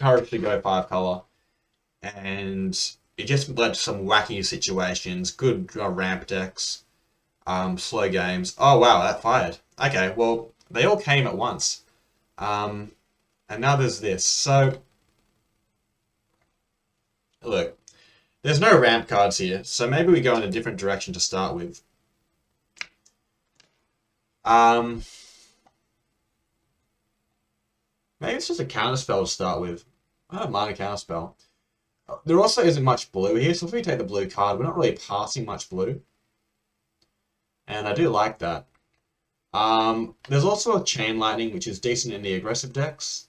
encouraged to go 5 color, and it just led to some wacky situations, good ramp decks, slow games. Oh wow, that fired. Okay, well, they all came at once. Um, and now there's this. So, look, there's no ramp cards here, so maybe we go in a different direction to start with. Um, Maybe it's just a counterspell to start with. I don't mind a counterspell. There also isn't much blue here, so if we take the blue card, we're not really passing much blue. And I do like that. There's also a Chain Lightning, which is decent in the aggressive decks.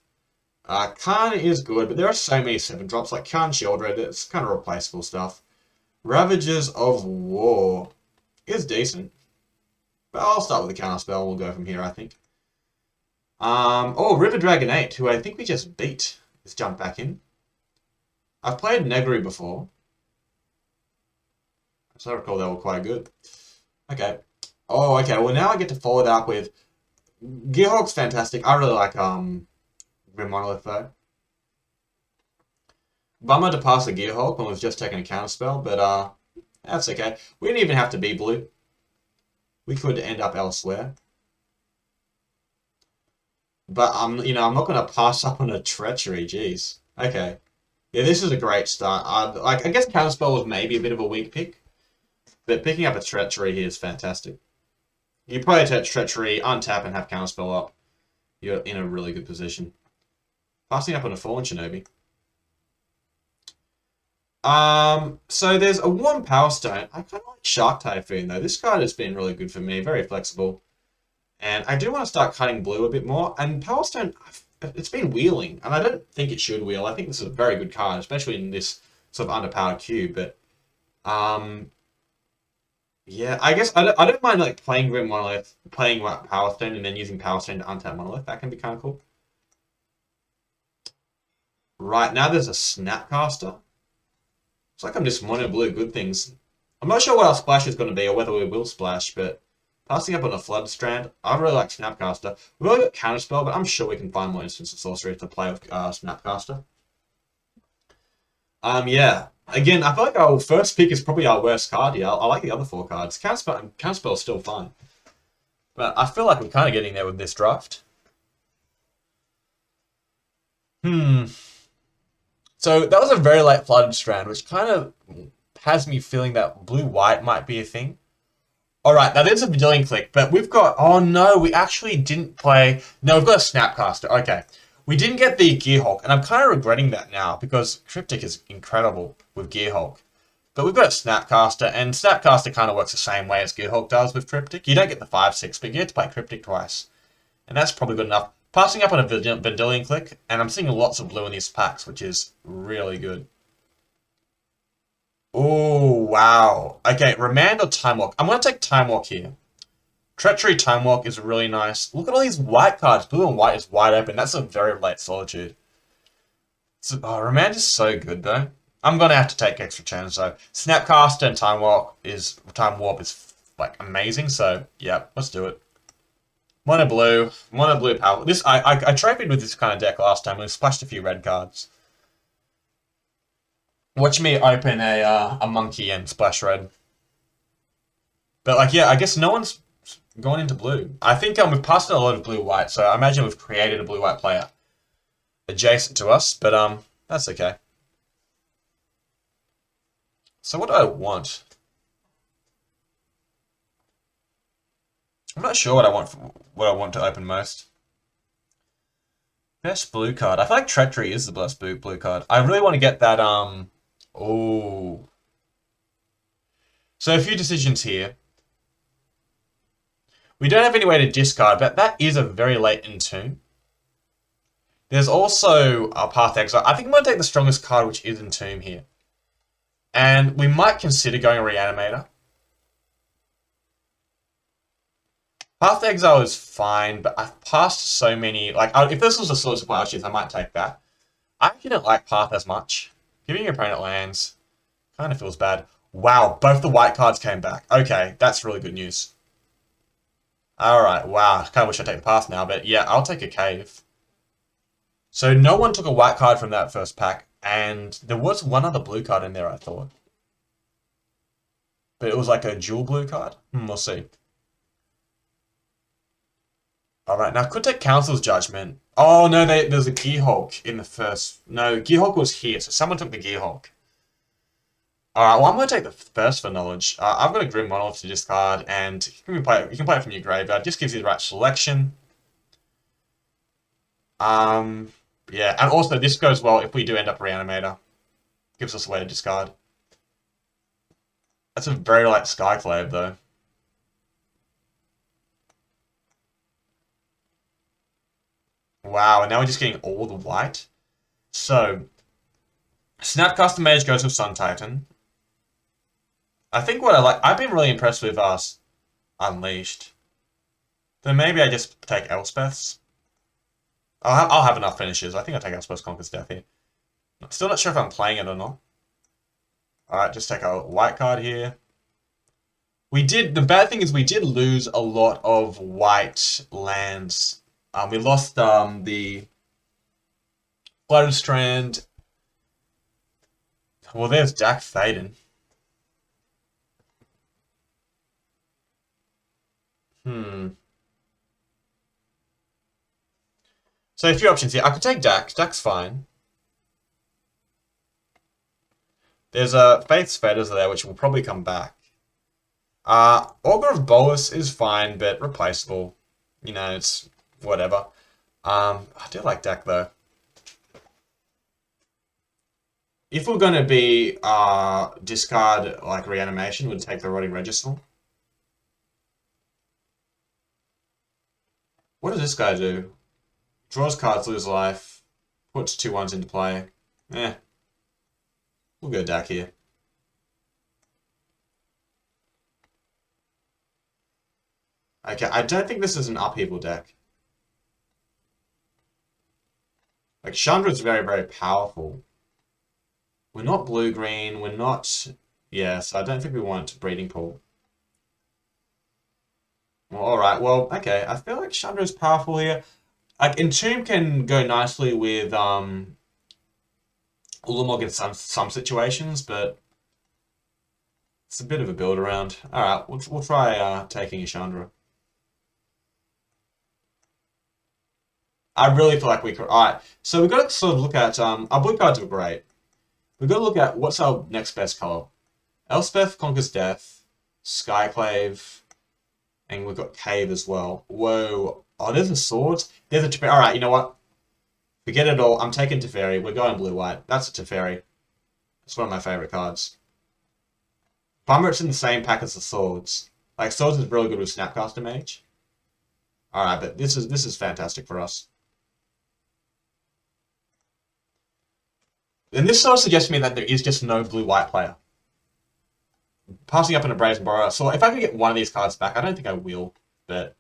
Khan is good, but there are so many 7-drops, like Khan Shieldred, it's kind of replaceable stuff. Ravagers of War is decent. But I'll start with the counterspell, we'll go from here, I think. Oh, River Dragon 8, who I think we just beat, has jumped back in. I've played Negri before. As I recall, they were quite good. Okay. Oh, okay. Well, now I get to follow that up with Gearhulk's fantastic. I really like Grim Monolith though. Bummer to pass the Gearhulk when we've just taken a counterspell, but that's okay. We didn't even have to be blue. We could end up elsewhere. But I'm not gonna pass up on a Treachery. Jeez. Okay. Yeah, this is a great start. I guess counterspell was maybe a bit of a weak pick, but picking up a Treachery here is fantastic. You probably take Treachery, untap, and have counterspell up. You're in a really good position. Passing up on a Fallen Shinobi. So there's a Warm Power Stone. I kind of like Shark Typhoon though. This card has been really good for me, very flexible. And I do want to start cutting blue a bit more. And Power Stone, it's been wheeling, and I don't think it should wheel. I think this is a very good card, especially in this sort of underpowered cube. But yeah, I guess I don't mind like playing Grim Monolith, playing Power Stone, and then using Power Stone to untap Monolith. That can be kind of cool. Right now, there's a Snapcaster. It's like I'm just mono blue good things. I'm not sure what our splash is going to be or whether we will splash, but passing up on a Flood Strand, I really like Snapcaster. We've only got Counterspell, but I'm sure we can find more instances of sorcery to play with Snapcaster. Yeah. Again, I feel like our first pick is probably our worst card here. I like the other 4 cards. Counterspell is still fine. But I feel like we're kind of getting there with this draft. So that was a very late Flooded Strand, which kind of has me feeling that blue-white might be a thing. Alright, that is a Vidillion Clique, but we've got... Oh no, we actually didn't play... No, we've got a Snapcaster. Okay. We didn't get the Gearhulk, and I'm kind of regretting that now, because Cryptic is incredible with Gearhulk. But we've got a Snapcaster, and Snapcaster kind of works the same way as Gearhulk does with Cryptic. You don't get the 5/6, but you get to play Cryptic twice. And that's probably good enough. Passing up on a Vidillion Clique, and I'm seeing lots of blue in these packs, which is really good. Oh, wow. Okay, Remand or Time Walk? I'm going to take Time Walk here. Treachery Time Walk is really nice. Look at all these white cards. Blue and white is wide open. That's a very late Solitude. So, Remand is so good, though. I'm going to have to take extra turns, though. Snapcaster and Time Warp is, like, amazing, so, yeah, let's do it. Mono blue power. This I traded with this kind of deck last time and splashed a few red cards. Watch me open a monkey and splash red. But like, yeah, I guess no one's gone into blue. I think we've passed a lot of blue-white, so I imagine we've created a blue-white player adjacent to us, but that's okay. So what do I want? I'm not sure what I want to open most. Best blue card. I feel like Treachery is the best blue card. I really want to get that, oh. So a few decisions here. We don't have any way to discard, but that is a very late Entomb. There's also a Path Exile. I think I'm going to take the strongest card, which is Entomb here. And we might consider going a Reanimator. Path Exile is fine, but I've passed so many... Like, if this was a Swords of Plowshares, I might take that. I actually don't like Path as much. Giving your opponent lands kind of feels bad. Wow, both the white cards came back. Okay, that's really good news. Alright, wow. I kind of wish I'd take the Path now, but yeah, I'll take a Cave. So no one took a white card from that first pack, and there was one other blue card in there, I thought. But it was like a dual blue card. We'll see. Alright, now I could take Council's Judgment. Oh no, there's a Gearhulk in the first... No, Gearhulk was here, so someone took the Gearhulk. Alright, well I'm going to take the first for knowledge. I've got a Grim Monolith to discard, and you can play it from your graveyard. Just gives you the right selection. Yeah, and also this goes well if we do end up Reanimator. Gives us a way to discard. That's a very light Skyclave, though. Wow, and now we're just getting all the white. So, Snapcaster Mage goes with Sun Titan. I think what I like... I've been really impressed with us Unleashed. Then maybe I just take Elspeth's. I'll have enough finishes. I think I'll take Elspeth's Conquer's Death here. I'm still not sure if I'm playing it or not. Alright, just take a white card here. The bad thing is we did lose a lot of white lands. We lost the Flooded Strand. Well, there's Dack Thaden. So a few options here. I could take Dack. Dack's fine. There's a Faith's Fetters there, which will probably come back. Augur of Bolas is fine, but replaceable. You know, it's whatever. I do like Dack, though. If we're going to be discard, like, Reanimation, we'd take the Rotting Regisaur. What does this guy do? Draws cards, lose life. Puts 2/1s into play. We'll go Dack here. Okay, I don't think this is an upheaval deck. Like, Chandra's very, very powerful. We're not blue-green, we're not... Yeah, so I don't think we want Breeding Pool. Well, alright, well, okay. I feel like Chandra's powerful here. Like, Entomb can go nicely with, Ulamog in some situations, but... It's a bit of a build-around. Alright, we'll try taking a Chandra. I really feel like we could... Alright, so we've got to sort of look at... our blue cards are great. We've got to look at what's our next best color. Elspeth Conquers Death, Skyclave, and we've got Cave as well. Whoa. Oh, there's a Swords. There's a Teferi. Alright, you know what? Forget it all. I'm taking Teferi. We're going blue-white. That's a Teferi. It's one of my favorite cards. Bummer it's in the same pack as the Swords. Like, Swords is really good with Snapcaster Mage. Alright, but this is fantastic for us. And this sort of suggests to me that there is just no blue-white player. Passing up in a Brazen Borrower. So if I can get one of these cards back, I don't think I will, but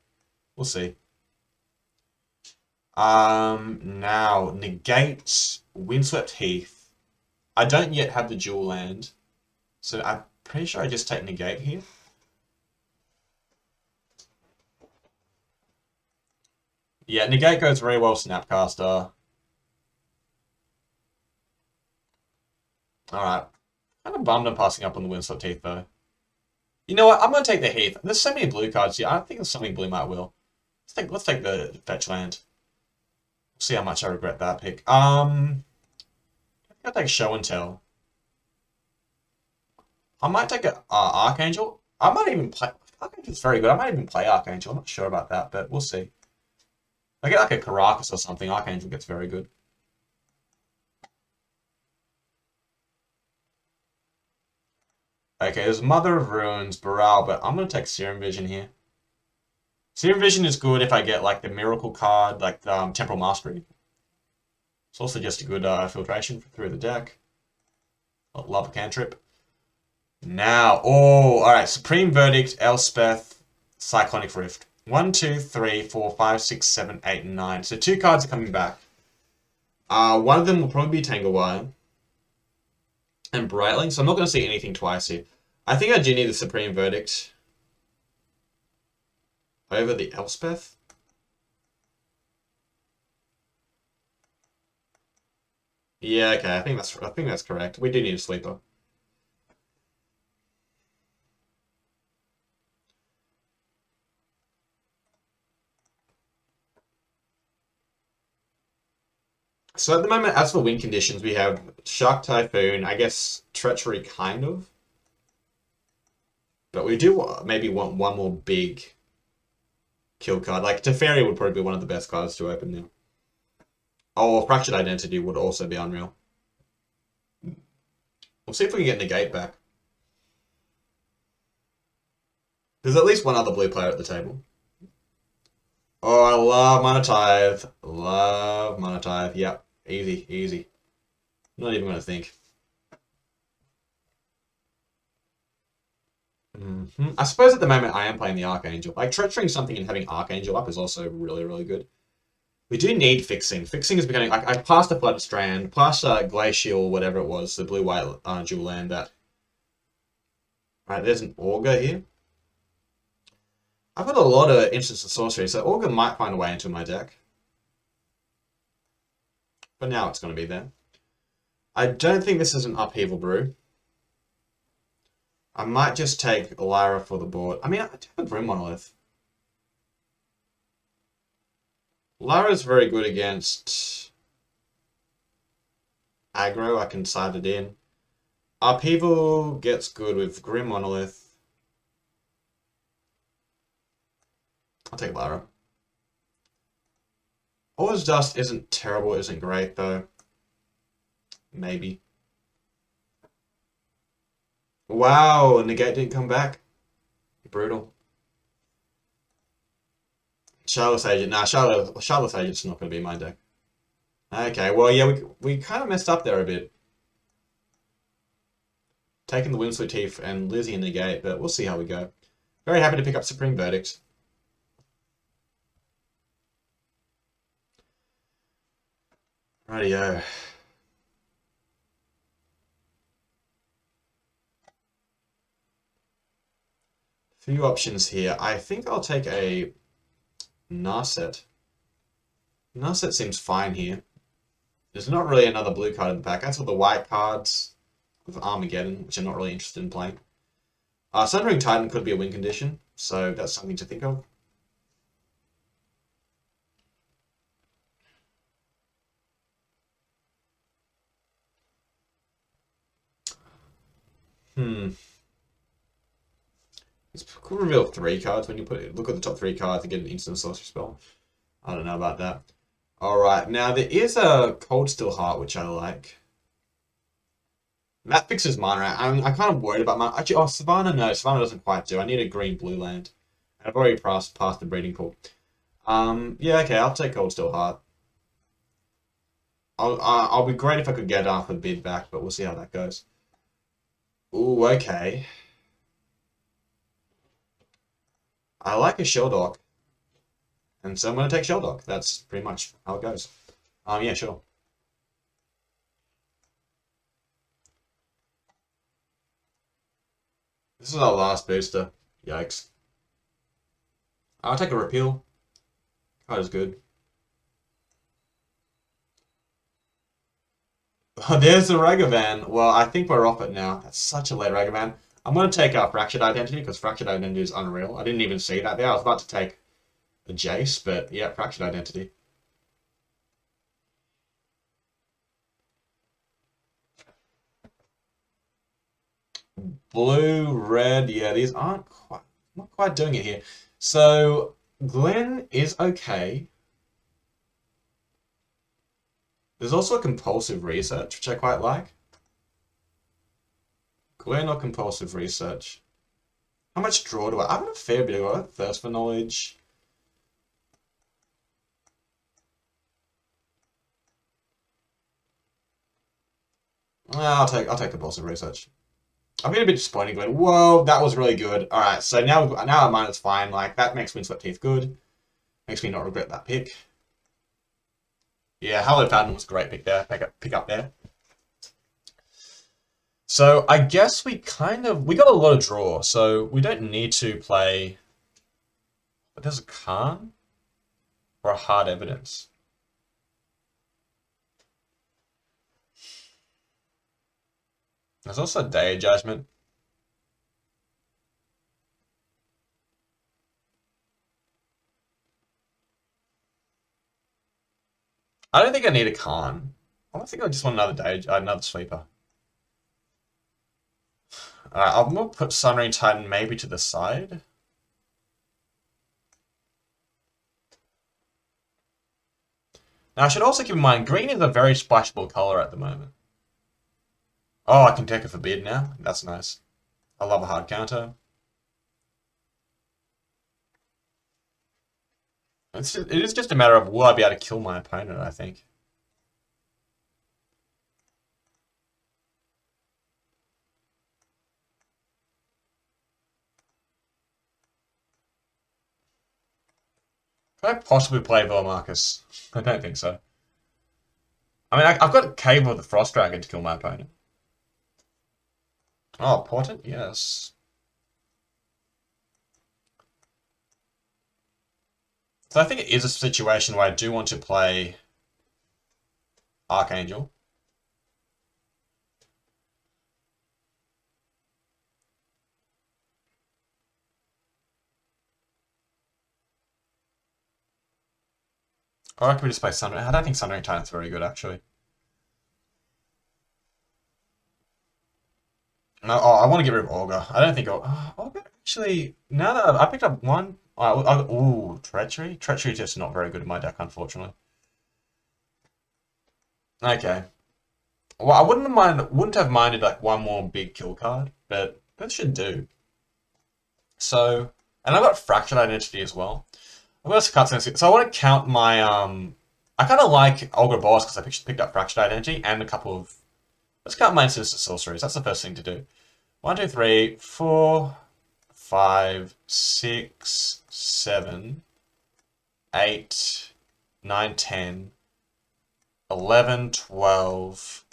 we'll see. Now, negate Windswept Heath. I don't yet have the dual land, so I'm pretty sure I just take negate here. Yeah, negate goes very well Snapcaster. Alright. Kind of bummed I'm passing up on the Windswept Heath, though. You know what? I'm going to take the Heath. There's so many blue cards here. I think there's something blue might will. Let's take the fetch land. We'll see how much I regret that pick. I think I'll take Show and Tell. I might take a Archangel. I might even play... Archangel's very good. I might even play Archangel. I'm not sure about that, but we'll see. If I get like a Caracas or something, Archangel gets very good. Okay, there's Mother of Ruins, Baral, but I'm going to take Serum Vision here. Serum Vision is good if I get like the Miracle card, like Temporal Mastery. It's also just a good filtration through the deck. Love a cantrip. Now, alright, Supreme Verdict, Elspeth, Cyclonic Rift. 1, 2, 3, 4, 5, 6, 7, 8, and 9. So 2 cards are coming back. One of them will probably be Tanglewire and Brightling, so I'm not going to see anything twice here. I think I do need the Supreme Verdict over the Elspeth. Yeah, okay, I think that's correct. We do need a sleeper. So at the moment, as for win conditions, we have Shark Typhoon, I guess Treachery kind of. But we do maybe want one more big kill card. Like Teferi would probably be one of the best cards to open now. Oh, Fractured Identity would also be unreal. We'll see if we can get Negate back. There's at least one other blue player at the table. Oh, I love Mana Tithe. Love Mana Tithe. Yep. Easy, easy. Not even going to think. I suppose at the moment I am playing the Archangel. Like, treacherying something and having Archangel up is also really, really good. We do need fixing. Fixing is becoming... Like, I passed the Flooded Strand, past Glacial, whatever it was, the blue-white dual land that... Alright, there's an Augur here. I've got a lot of instants of sorcery, so Augur might find a way into my deck. But now it's going to be there. I don't think this is an Upheaval Brew. I might just take Lyra for the board. I mean, I do have a Grim Monolith. Lyra's very good against aggro. I can side it in. Upheaval gets good with Grim Monolith. I'll take Lyra. Aura's Dust isn't terrible, isn't great though. Maybe. Wow, Negate didn't come back. Brutal. Charlotte's Agent. Nah, Charlotte's Agent's not going to be my deck. Okay, well, yeah, we kind of messed up there a bit. Taking the Windsweet Teeth and Lizzie in Negate, but we'll see how we go. Very happy to pick up Supreme Verdict. Rightio. Few options here. I think I'll take a Narset. Narset seems fine here. There's not really another blue card in the pack. That's all the white cards with Armageddon, which I'm not really interested in playing. Sundering Titan could be a win condition, so that's something to think of. This could reveal 3 cards when you look at the top 3 cards and get an instant sorcery spell. I don't know about that. Alright, now there is a Cold Steel Heart, which I like. That fixes mana. I'm kind of worried about mana. Actually, oh, Savannah, no. Savannah doesn't quite do. I need a green-blue land. I've already passed the breeding pool. Yeah, okay, I'll take Cold Steel Heart. I'll be great if I could get a bid back, but we'll see how that goes. Ooh, okay. I like a Shelldock. And so I'm going to take Shelldock. That's pretty much how it goes. Yeah, sure. This is our last booster. Yikes. I'll take a Repeal. Card is good. There's the Ragavan. Well, I think we're off it now. That's such a late Ragavan. I'm going to take our Fractured Identity, because Fractured Identity is unreal. I didn't even see that there. I was about to take a Jace, but yeah, Fractured Identity. Blue, red, yeah, these aren't quite, not quite doing it here. So, Glenn is okay. There's also a Compulsive Research, which I quite like. Glenn or Compulsive Research? How much draw do I? I've got a fair bit of it. Thirst for Knowledge. I'll take Compulsive Research. I've been a bit disappointed, Glenn. Whoa, that was really good. All right, so now our miner's fine. Like that makes Windswept Teeth good. Makes me not regret that pick. Yeah, Hallowed Fountain was a great pick there. Pick up there. So I guess we got a lot of draw, so we don't need to play. But there's a Khan or a Hard Evidence. There's also Day Judgment. I don't think I need a Khan. I don't think I just want another sweeper. Alright, I'm gonna put Sunray Titan maybe to the side. Now I should also keep in mind, green is a very splashable color at the moment. Oh, I can take a forbid now. That's nice. I love a hard counter. It is just a matter of will I be able to kill my opponent, I think. Could I possibly play Velmarcus? I don't think so. I mean, I've got Cave of the Frost Dragon to kill my opponent. Oh, Portent? Yes. So I think it is a situation where I do want to play Archangel. Or I could just play Sundering. I don't think Sundering Titan's very good, actually. No, oh, I want to get rid of Augur. I don't think Augur actually. Now that I picked up one, ooh, Treachery. Treachery is just not very good in my deck, unfortunately. Okay. Well, I wouldn't have minded like one more big kill card, but that should do. So, and I've got Fractured Identity as well. I've got cutscenes. So I want to count my I kind of like Olga Boss because I picked up Fractured Identity and a couple of. Let's count my Sinister Sorceries. That's the first thing to do. 1, 2, 3, 4, 5, 6, 7, 8, 9, 10, 11, 12,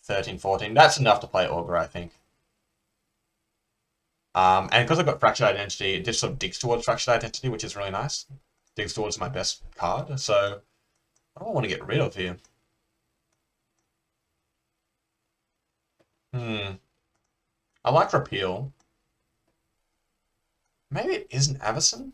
13, 14. That's enough to play Augur, I think. And because I've got Fractured Identity, it just sort of digs towards Fractured Identity, which is really nice. Digs towards my best card. So, what do I want to get rid of here? I like Repeal. Maybe it isn't Avacyn?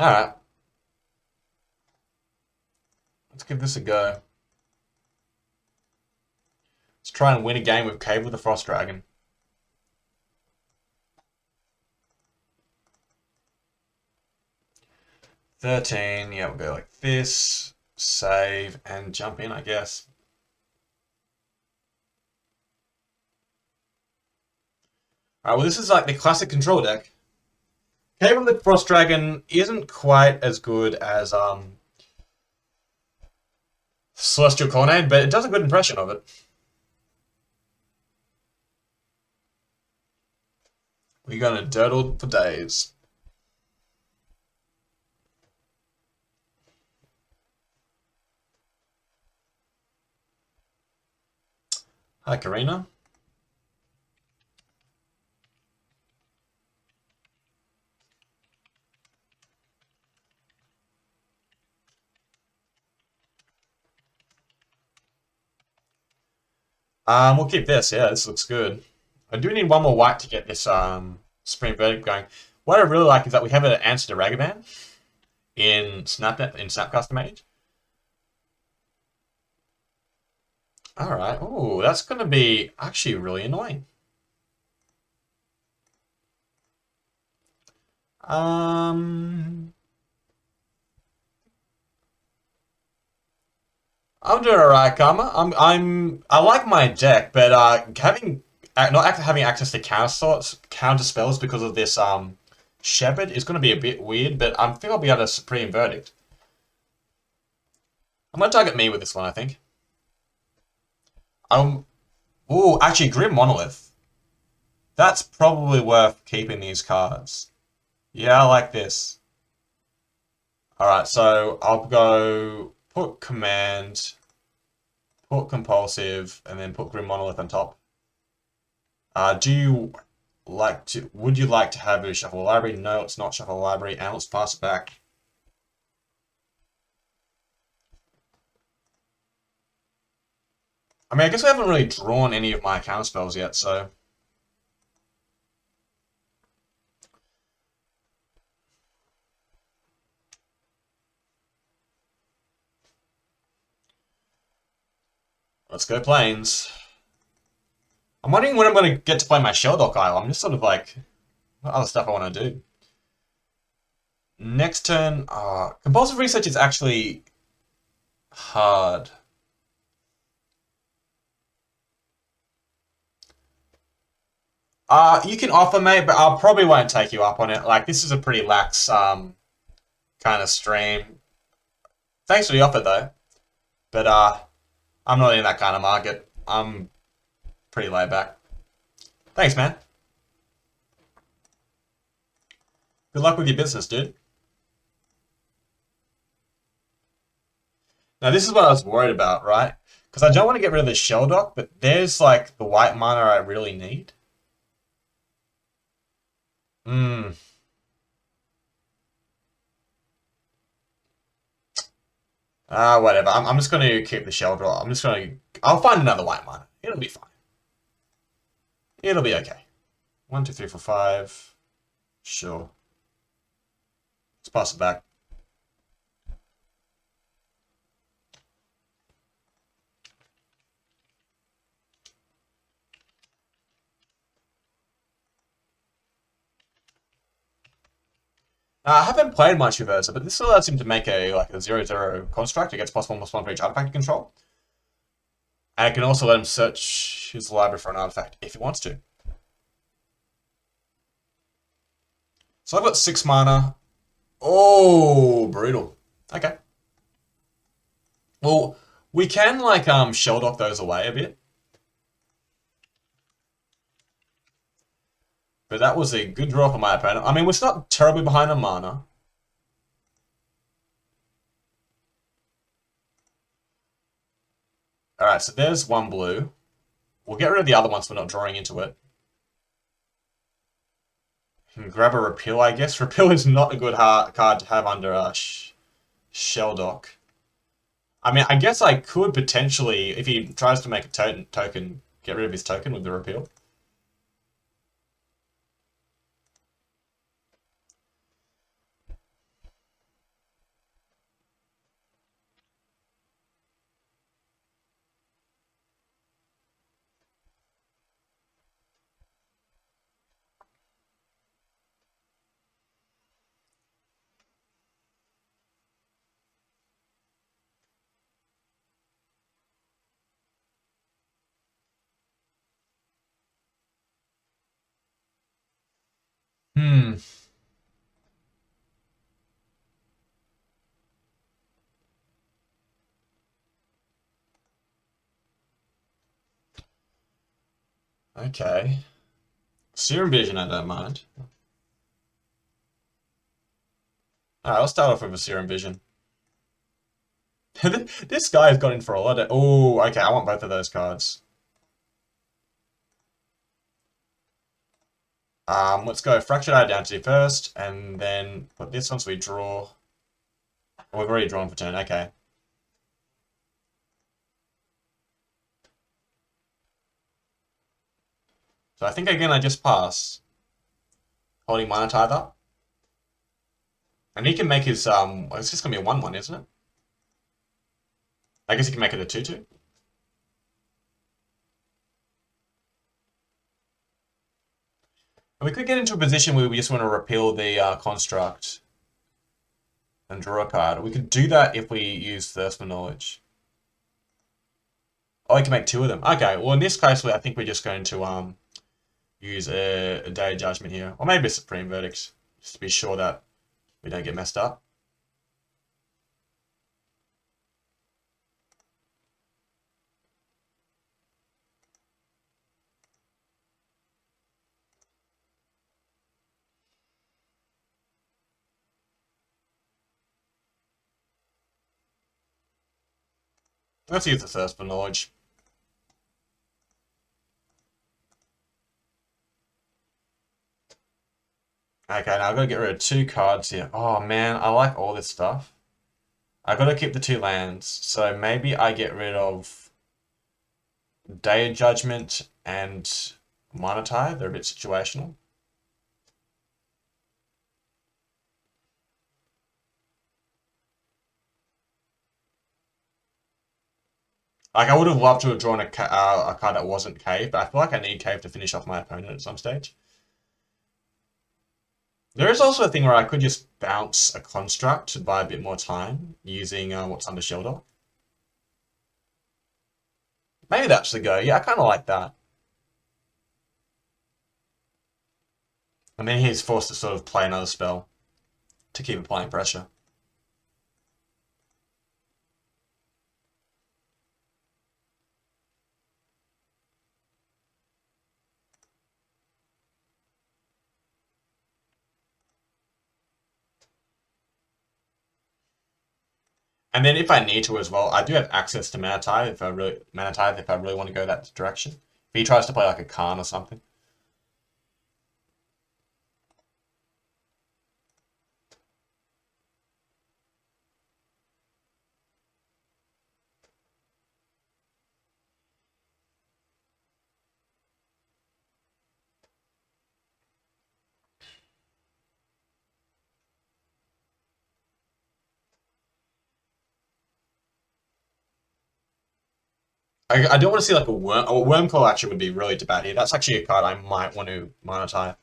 Alright. Let's give this a go. Let's try and win a game with Cave of the Frost Dragon. $13, yeah, we'll go like this, save, and jump in, I guess. Alright, well this is like the classic control deck. Cave of the Frost Dragon isn't quite as good as Celestial Colonnade, but it does a good impression of it. We're gonna durdle for days. Hi, Karina. We'll keep this. Yeah, this looks good. I do need one more white to get this Supreme Verdict going. What I really like is that we have an answer to Ragavan in Snapcaster Mage. Alright. Oh, that's going to be actually really annoying. I'm doing alright, Karma. I like my deck, but not having access to counter spells because of this Shepherd is going to be a bit weird. But I think I'll be able to Supreme Verdict. I'm going to target me with this one, I think. Ooh, actually, Grim Monolith. That's probably worth keeping these cards. Yeah, I like this. Alright, so I'll go put Command, put Compulsive, and then put Grim Monolith on top. Would you like to have a Shuffle Library? No, it's not Shuffle Library, and let's pass it back. I mean, I guess I haven't really drawn any of my counter spells yet, so... Let's go planes. I'm wondering when I'm going to get to play my Shelldock Isle. I'm just sort of like, what other stuff I want to do? Next turn, compulsive research is actually hard. You can offer, mate, but I probably won't take you up on it. Like, this is a pretty lax kind of stream. Thanks for the offer, though. But I'm not in that kind of market. I'm pretty laid back. Thanks, man. Good luck with your business, dude. Now, this is what I was worried about, right? Because I don't want to get rid of the Shelldock, but there's, like, the white mana I really need. Hmm. Whatever. I'm just going to keep the Shelldock. I'm just going to... I'll find another white mana. It'll be fine. It'll be okay. 1, 2, 3, 4, 5. Sure. Let's pass it back. I haven't played much with Urza, but this allows him to make a 0/0 construct. It gets +1/+1 for each artifact you control. And it can also let him search his library for an artifact if he wants to. So I've got 6 mana. Oh, brutal. Okay. Well, we can Shelldock those away a bit. But that was a good draw for my opponent. I mean, we're not terribly behind on mana. Alright, so there's one blue. We'll get rid of the other ones so we're not drawing into it. Can grab a Repeal, I guess. Repeal is not a good card to have under Shelldock. I mean, I guess I could potentially, if he tries to make a token, get rid of his token with the Repeal. Hmm. Okay. Serum Vision, I don't mind. Alright, I'll start off with a Serum Vision. This guy's got in for a lot of... Oh, okay, I want both of those cards. Let's go Fractured Identity first, and then put this one so we draw. Oh, we've already drawn for turn, okay. So I think again I just pass. Holding Mana Tither. And he can make his, well, it's just gonna be a 1/1, isn't it? I guess he can make it a 2/2. And we could get into a position where we just want to repeal the construct and draw a card. We could do that if we use Thirst for Knowledge. Oh, we can make 2 of them. Okay, well in this case, I think we're just going to use a Day of Judgment here. Or maybe a Supreme Verdict, just to be sure that we don't get messed up. Let's use the Thirst for Knowledge. Okay, now I've got to get rid of 2 cards here. Oh man, I like all this stuff. I've got to keep the 2 lands, so maybe I get rid of Day Judgment and Monetize, they're a bit situational. Like, I would have loved to have drawn a card that wasn't Cave, but I feel like I need Cave to finish off my opponent at some stage. There is also a thing where I could just bounce a construct to buy a bit more time using what's under Shelldock. Maybe that's the go. Yeah, I kind of like that. And then he's forced to sort of play another spell to keep applying pressure. And then if I need to as well, I do have access to Mana Tithe if I really want to go that direction. If he tries to play like a Khan or something. I don't want to see like a Wormcoil actually would be really bad here. That's actually a card I might want to monetize.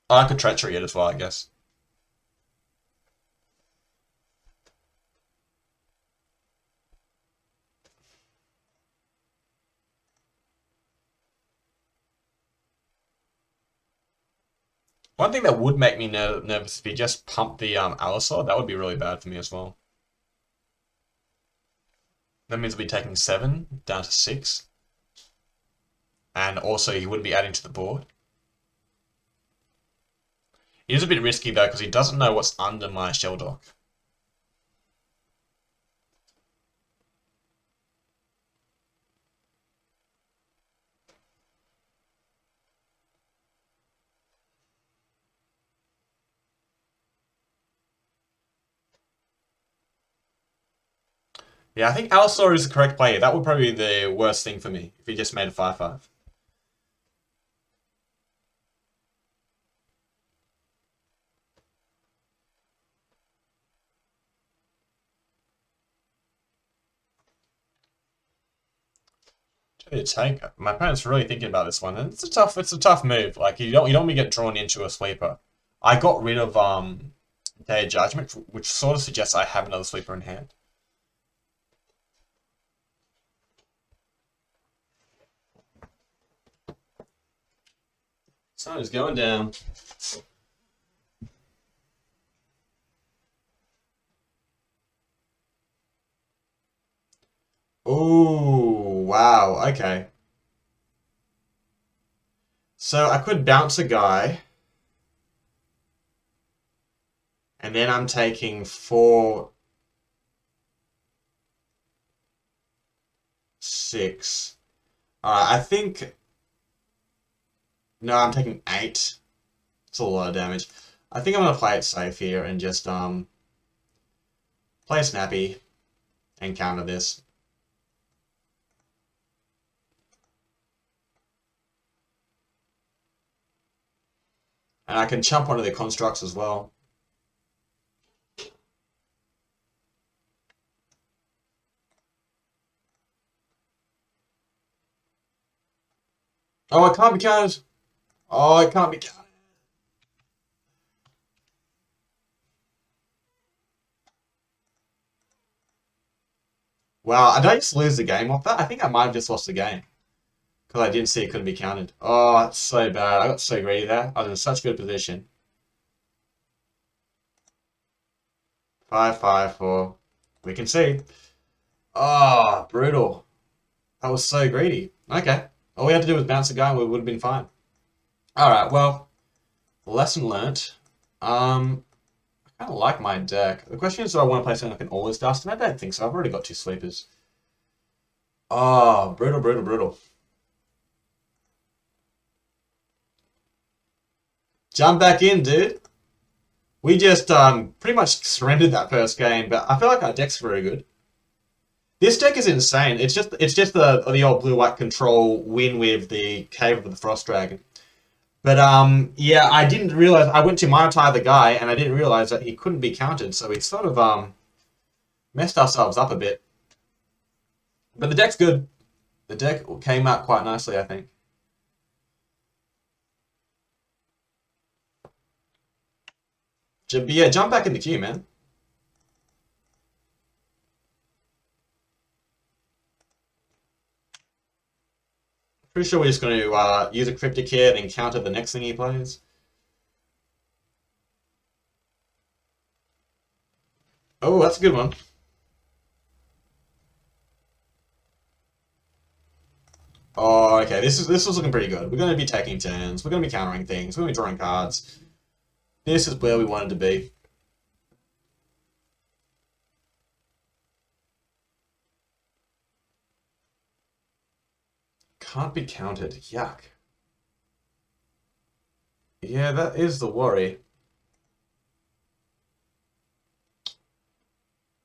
Oh, I could Treachery it as well, I guess. One thing that would make me nervous if he just pumped the Alisor, that would be really bad for me as well. That means we'll be taking 7 down to 6. And also he wouldn't be adding to the board. It is a bit risky though, because he doesn't know what's under my Shelldock. Yeah, I think Alisor is the correct player. That would probably be the worst thing for me if he just made a 5/5. Take my parents really thinking about this one, and it's a tough move. Like you don't want to get drawn into a sweeper. I got rid of Day of Judgment, which sort of suggests I have another sweeper in hand. Sun is going down. Oh, wow. Okay. So I could bounce a guy, and then I'm taking 4, 6. Alright, I think. No, I'm taking 8. It's a lot of damage. I think I'm gonna play it safe here and just play Snappy and counter this. And I can chump onto the constructs as well. Oh, it can't be counted. Oh, it can't be counted. Wow, did I just lose the game off that? I think I might have just lost the game. Because I didn't see it couldn't be counted. Oh, it's so bad. I got so greedy there. I was in such good position. 5, 5, 4. We can see. Oh, brutal. That was so greedy. Okay. All we had to do was bounce a guy and we would have been fine. Alright, well, lesson learnt. I kind of like my deck. The question is, do I want to play something like an All-Is Dust? And I don't think so. I've already got 2 sleepers. Oh, brutal, brutal, brutal. Jump back in, dude. We just pretty much surrendered that first game, but I feel like our deck's very good. This deck is insane. It's just the old blue white control win with the Cave of the Frost Dragon. But yeah, I didn't realize I went to monetize the guy and I didn't realize that he couldn't be countered, so we sort of messed ourselves up a bit. But the deck's good. The deck came out quite nicely, I think. Yeah, jump back in the queue, man. Pretty sure we're just going to use a Cryptic here and counter the next thing he plays. Oh, that's a good one. Oh, okay. This is looking pretty good. We're going to be taking turns. We're going to be countering things. We're going to be drawing cards. This is where we wanted to be. Can't be counted. Yuck. Yeah, that is the worry.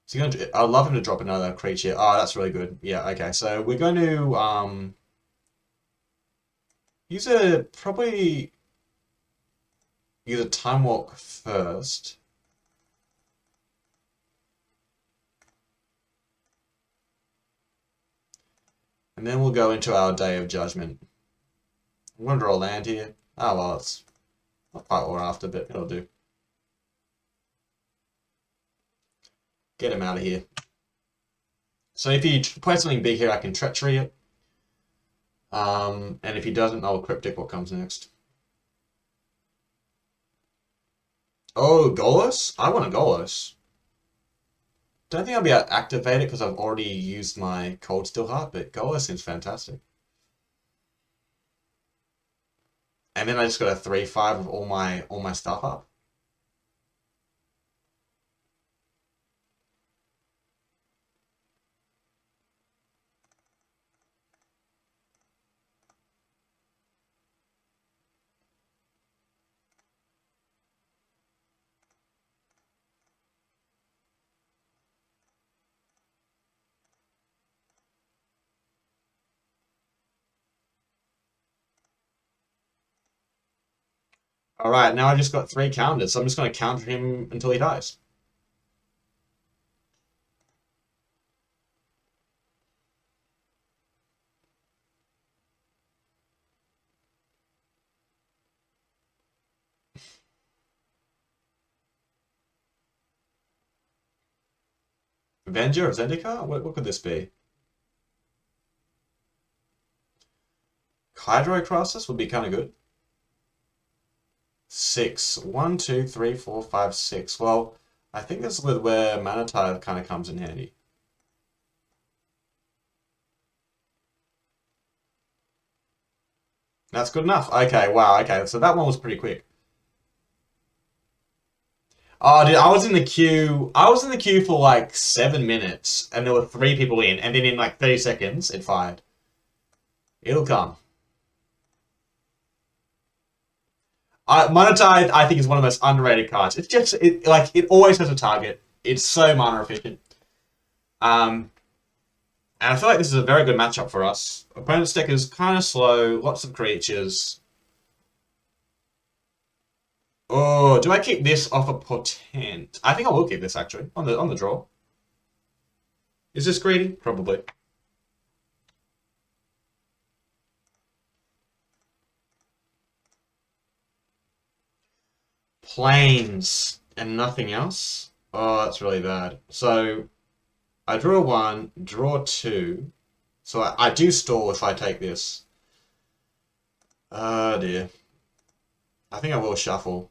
So you're gonna, I'd love him to drop another creature. Oh, that's really good. Yeah, okay. So we're going to probably use a Time Walk first. And then we'll go into our Day of Judgment. I'm going to draw a land here. Oh, well, it's not quite what we're after, but it'll do. Get him out of here. So if he plays something big here, I can Treachery it. And if he doesn't, I'll Cryptic what comes next. Oh, Golos? I want a Golos. Don't think I'll be able to activate it because I've already used my Cold Steel Heart, but Golos seems fantastic. And then I just got a 3/5 of all my stuff up. Alright, now I've just got 3 counters, so I'm just going to counter him until he dies. Avenger of Zendikar? What could this be? Hydro Crisis would be kind of good. 6. 1, 2, 3, 4, 5, 6. Well, I think this is where Mana Tithe kind of comes in handy. That's good enough. Okay, wow, okay. So that one was pretty quick. Oh, dude, I was in the queue. I was in the queue for like 7 minutes, and there were 3 people in, and then in like 30 seconds, it fired. It'll come. Mana Tithe, I think, is one of the most underrated cards. It's just it always has a target. It's so mana efficient. Um, and I feel like this is a very good matchup for us. Opponent's deck is kind of slow, lots of creatures. Oh, do I keep this off a Portent? I think I will keep this actually on the draw. Is this greedy? Probably. Planes and nothing else. Oh, that's really bad. So I draw 1, draw 2. So I do stall if I take this. Oh dear. I think I will shuffle.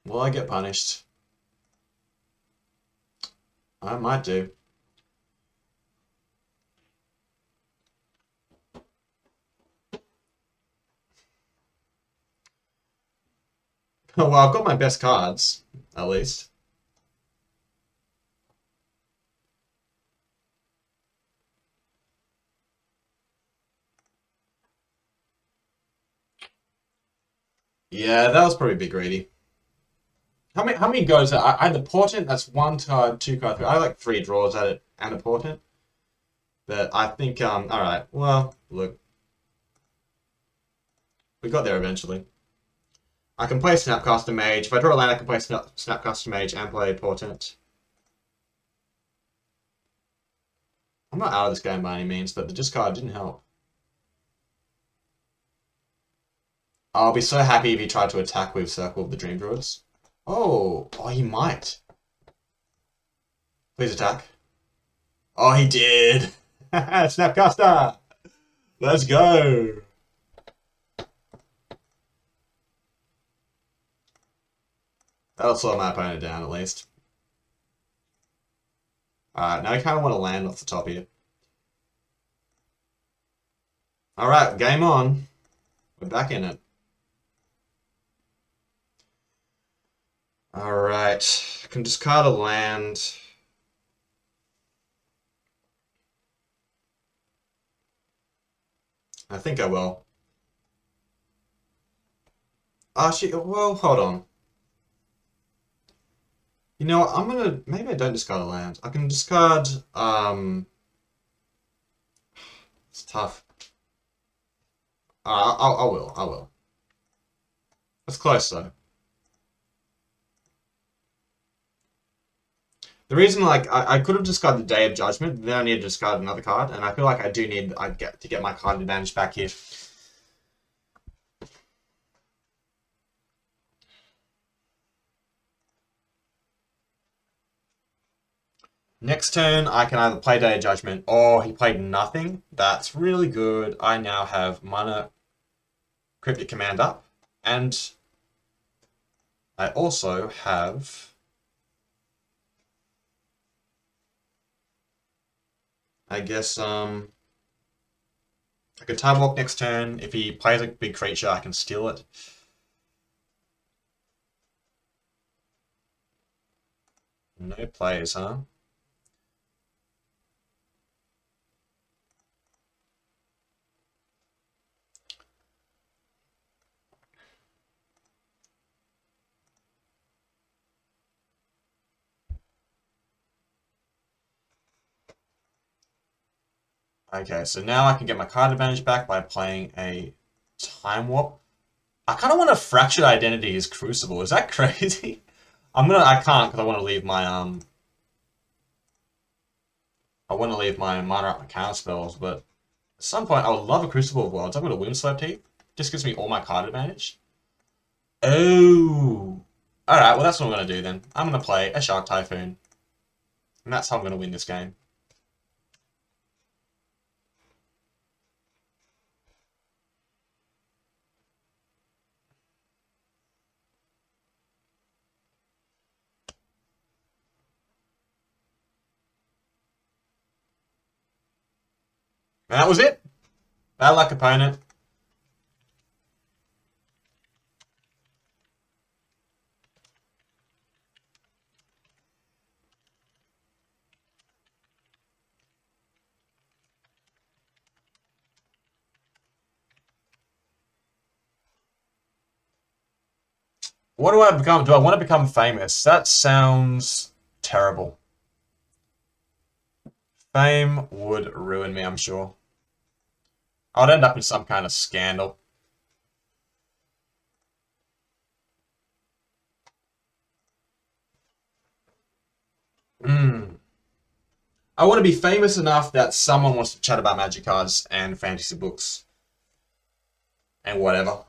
Will I get punished? I might do. Well, I've got my best cards, at least. Yeah, that was probably a bit greedy. How many goes? I had the portent. That's one card, two card, three. I had like three draws at it and a portent. But I think all right. Well, look, we got there eventually. I can play Snapcaster Mage. If I draw a land, I can play Snapcaster Mage and play Portent. I'm not out of this game by any means, but the discard didn't help. I'll be so happy if he tried to attack with Circle of the Dream Druids. Oh, he might. Please attack. Oh, he did. Snapcaster. Let's go. That'll slow my opponent down at least. Alright, now I kind of want to land off the top here. Alright, game on. We're back in it. Alright, I can discard a land. I think I will. Actually, well, hold on. You know what, maybe I don't discard a land. I can discard, it's tough. I will. That's close though. The reason, like, I could have discarded the Day of Judgment, then I need to discard another card, and I feel like I get to get my card advantage back here. Next turn, I can either play Day of Judgment, or he played nothing. That's really good. I now have Mana Cryptic Command up, and I also have... I guess, I could Time Walk next turn. If he plays a big creature, I can steal it. No plays, huh? Okay, so now I can get my card advantage back by playing a Time Warp. I kind of want to Fractured Identity his Crucible. Is that crazy? I can't because I want to leave my I want to leave my mana up my counter spells, but at some point I would love a Crucible of Worlds. I'm going to Windswept Heap. Just gives me all my card advantage. Oh. Alright, well that's what I'm going to do then. I'm going to play a Shark Typhoon. And that's how I'm going to win this game. And that was it. Bad luck, opponent. What do I become? Do I want to become famous? That sounds terrible. Fame would ruin me, I'm sure. I'd end up in some kind of scandal. Hmm. I want to be famous enough that someone wants to chat about magic cards and fantasy books and whatever.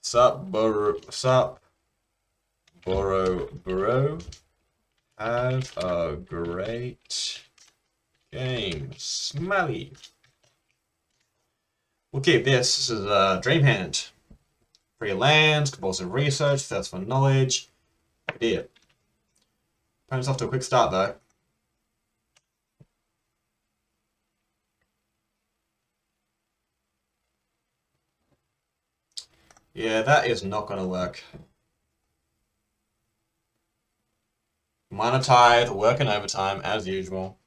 Sup, bro. Have a great game. Smiley. We'll keep this. This is a Dream Hand. Free lands, compulsive research, thirst for knowledge. Good idea. Opponent's off to a quick start though. Yeah, that is not going to work. Mana Tithe, working overtime as usual.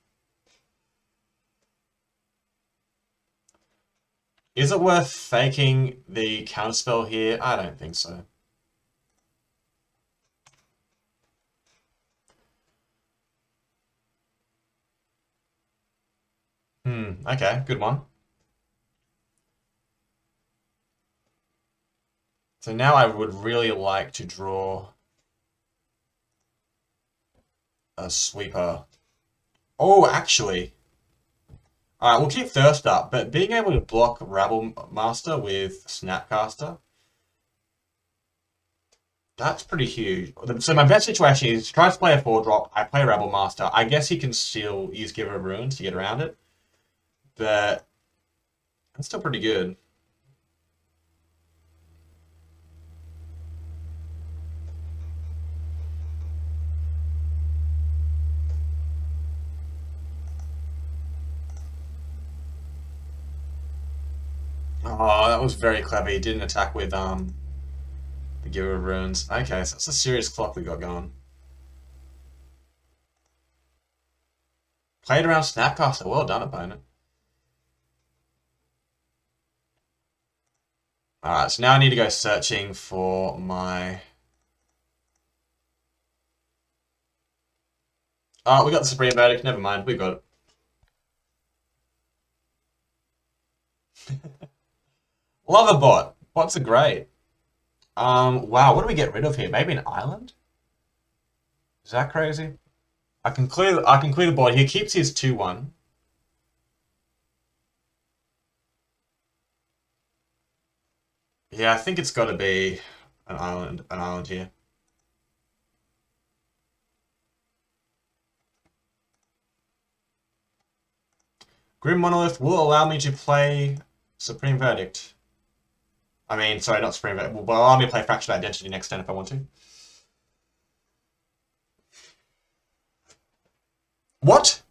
Is it worth faking the counterspell here? I don't think so. Okay, good one. So now I would really like to draw a sweeper. Oh, actually. Alright, we'll keep Thirst up, but being able to block Rabble Master with Snapcaster, that's pretty huge. So my best situation is try to play a 4-drop, I play Rabble Master. I guess he can still use Giver of Runes to get around it, but that's still pretty good. Oh, that was very clever. He didn't attack with the Giver of Runes. Okay, so that's a serious clock we got going. Played around Snapcaster. Well done, opponent. Alright, so now I need to go searching for my... Oh, we got the Supreme Verdict. Never mind, we got it. Love a bot. Bots are great. Wow, what do we get rid of here? Maybe an island? Is that crazy? I can clear the board. He keeps his 2-1. Yeah, I think it's got to be an island here. Grim Monolith will allow me to play Supreme Verdict. I mean, sorry, not Supreme Verdict. Will allow me to play Fractured Identity next turn if I want to. What?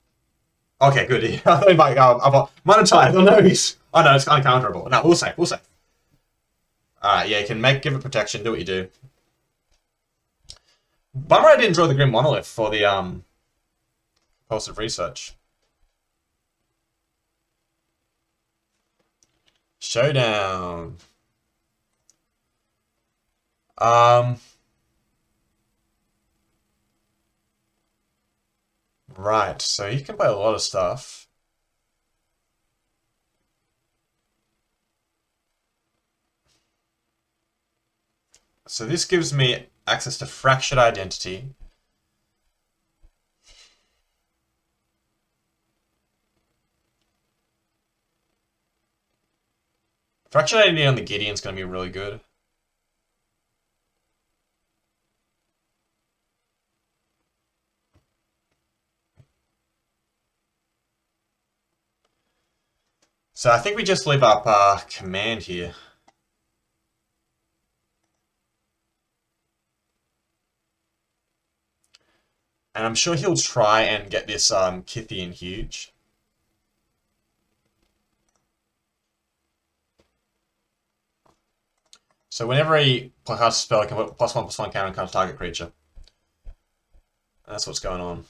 Okay, good. I thought he might go. I thought, Mana Tithe. Oh no, he's. Oh no, it's uncounterable. No, we'll save. We'll save. Alright, yeah, you can give it protection, do what you do. Bummer I didn't draw the Grim Monolith for the Compulsive Research. Showdown. Right, so you can play a lot of stuff. So this gives me access to Fractured Identity. Fractured Identity on the Gideon's going to be really good. So I think we just leave up Command here. And I'm sure he'll try and get this Kythian huge. So whenever he casts a spell, he can put +1/+1 counter on target creature. And that's what's going on.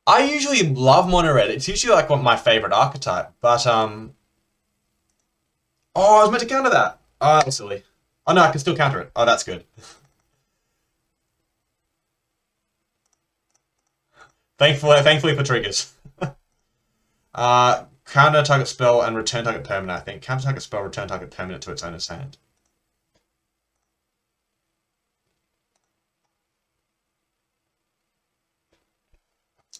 I usually love Mono Red. It's usually like my favorite archetype, but oh, I was meant to counter that. Oh, that was silly. Oh no, I can still counter it. Oh, that's good. Thankfully for triggers. Counter target spell and return target permanent, I think. Counter target spell, return target permanent to its owner's hand.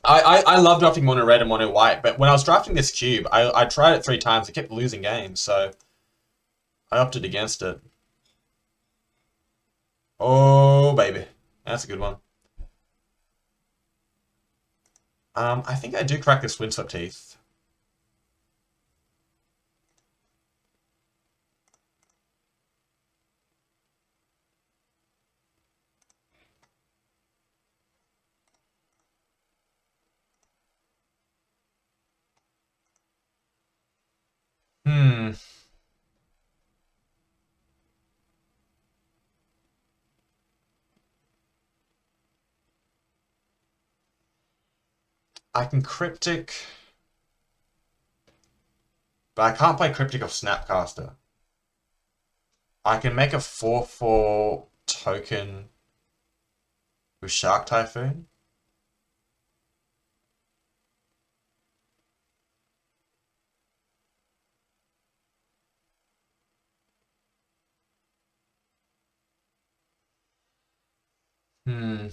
I love drafting mono red and mono white, but when I was drafting this cube, I tried it 3 times. I kept losing games, so I opted against it. Oh, baby. That's a good one. I think I do crack this Windswept Heath. Hmm. I can Cryptic, but I can't play Cryptic off Snapcaster. I can make a 4/4 token with Shark Typhoon. Hmm.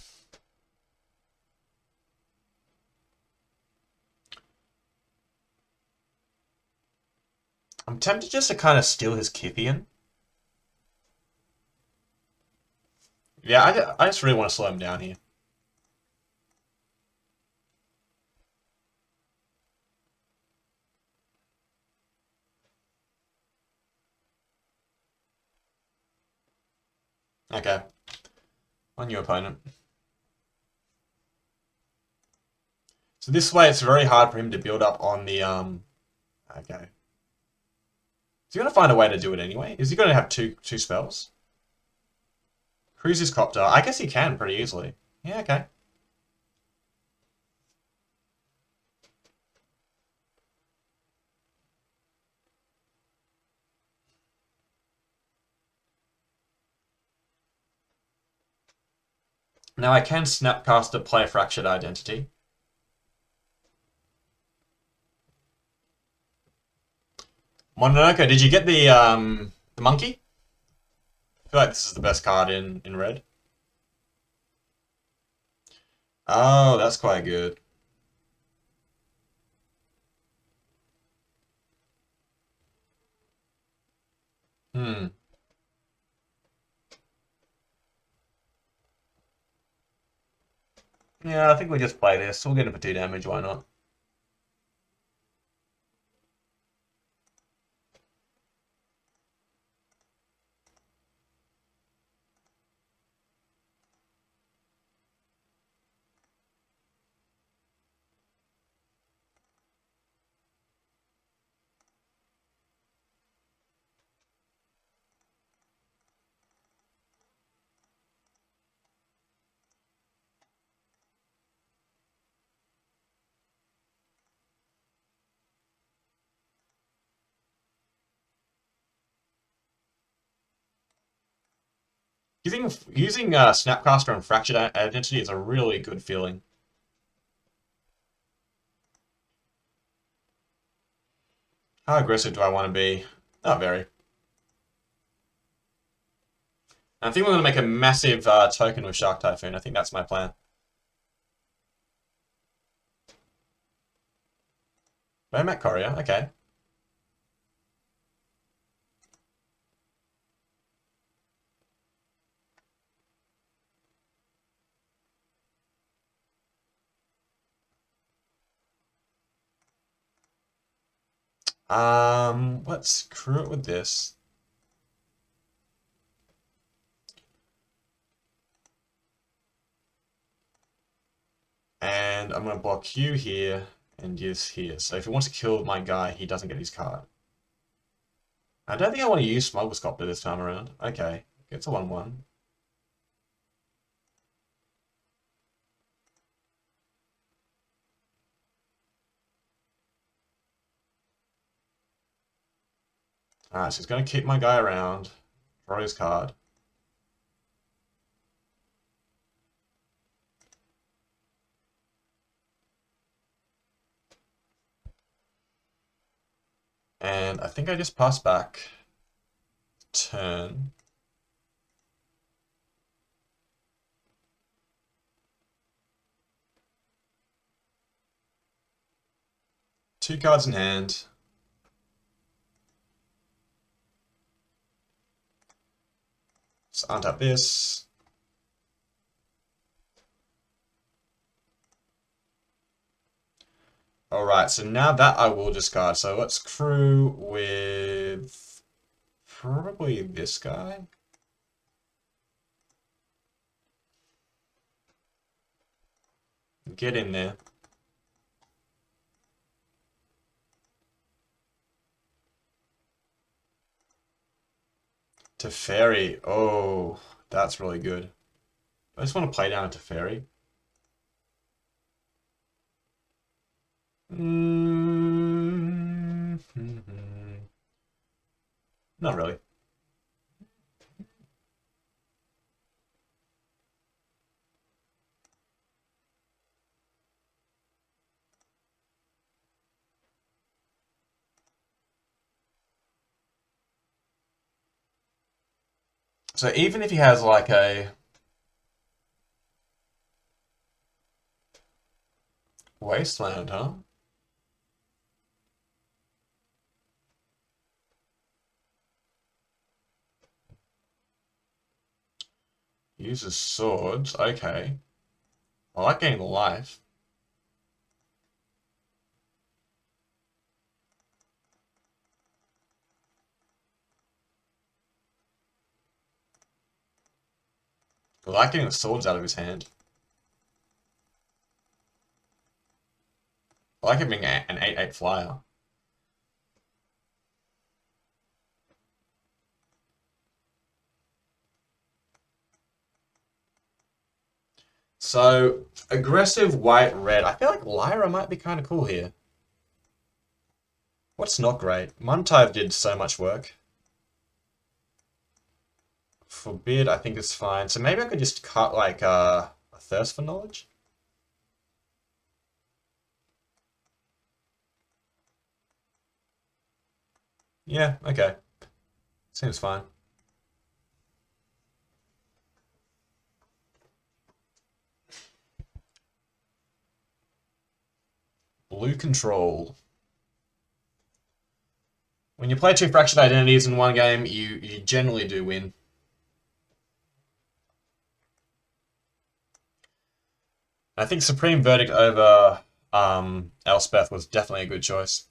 I'm tempted just to kind of steal his Kithian. Yeah, I just really want to slow him down here. Okay. On your opponent. So this way it's very hard for him to build up on the okay. Is he gonna find a way to do it anyway? Is he gonna have two spells? Cruise his copter. I guess he can pretty easily. Yeah, okay. Now I can Snapcaster play a Fractured Identity. Mononoke, did you get the monkey? I feel like this is the best card in red. Oh, that's quite good. Hmm. Yeah, I think we just play this. We'll get him for 2 damage, why not? Using Snapcaster and Fractured Identity is a really good feeling. How aggressive do I want to be? Not very. I think we're going to make a massive token with Shark Typhoon. I think that's my plan. Bomat Courier, okay. Let's crew it with this. And I'm going to block you here and this here. So if he wants to kill my guy, he doesn't get his card. I don't think I want to use Smuggler's Copter this time around. Okay, it's a 1/1. Alright, so he's going to keep my guy around, draw his card. And I think I just pass back turn. Two cards in hand. Just untap this. Alright, so now that I will discard. So let's crew with probably this guy. Get in there. Teferi. Oh, that's really good. I just want to play down a Teferi. Not really. So even if he has like a wasteland, huh? Uses swords. Okay. I like getting the life. I like getting the swords out of his hand. I like him being an 8/8 flyer. So, aggressive white-red. I feel like Lyra might be kind of cool here. What's not great? Muntive did so much work. Forbid, I think it's fine. So maybe I could just cut like a Thirst for Knowledge? Yeah, okay. Seems fine. Blue Control. When you play two Fractured Identities in one game, you generally do win. I think Supreme Verdict over Elspeth was definitely a good choice.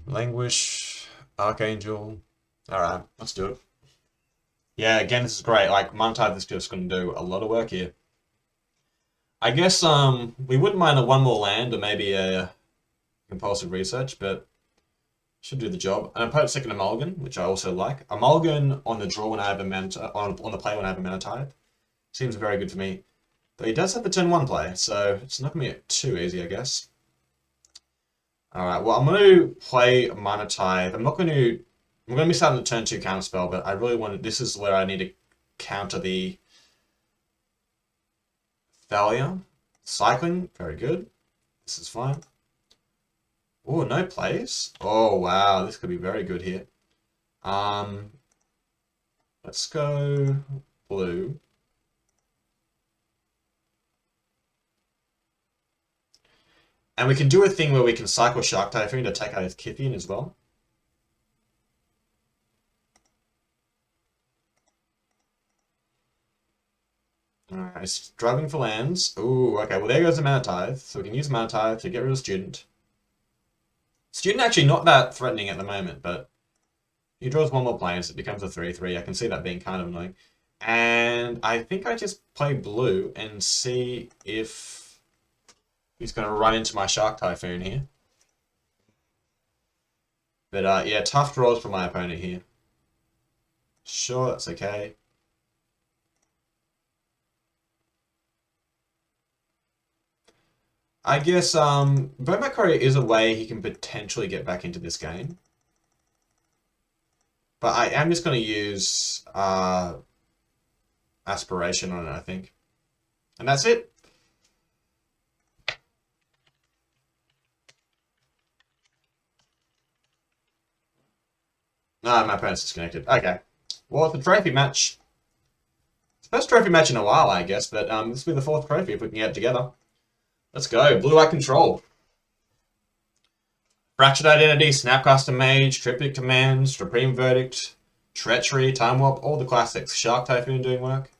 Languish, Archangel. Alright, let's do it. Yeah, again, this is great. Like, Muntive is just going to do a lot of work here. I guess we wouldn't mind a one more land or maybe a compulsive research, but should do the job. And I played second Amalgam, which I also like. Amalgam on the draw when I have a mana on the play when I have a mana type seems very good for me. Though he does have the turn one play, so it's not going to be too easy, I guess. Alright, well, I'm going to play Mana Tithe. I'm going to miss out on the turn 2 counter spell, but I really want to, this is where I need to counter the Thalia. Cycling, very good. This is fine. Oh, no plays. Oh, wow, this could be very good here. Let's go blue. And we can do a thing where we can cycle Shark Typhoon to take out his Kithian as well. Alright, struggling for lands. Ooh, okay, well there goes the Mana Tithe. So we can use Mana Tithe to get rid of Student. Student actually not that threatening at the moment, but he draws one more planes, it becomes a 3/3. I can see that being kind of annoying. And I think I just play blue and see if he's going to run into my Shark Typhoon here. But yeah, tough draws for my opponent here. Sure, that's okay. I guess Bomat Courier is a way he can potentially get back into this game. But I am just going to use Aspiration on it, I think. And that's it. No, my opponent's disconnected. Okay. Well, it's a trophy match. It's the first trophy match in a while, I guess, but this will be the fourth trophy if we can get it together. Let's go. Blue-White Control. Fractured Identity, Snapcaster Mage, Triptych Command, Supreme Verdict, Treachery, Time Warp, all the classics. Shark Typhoon doing work.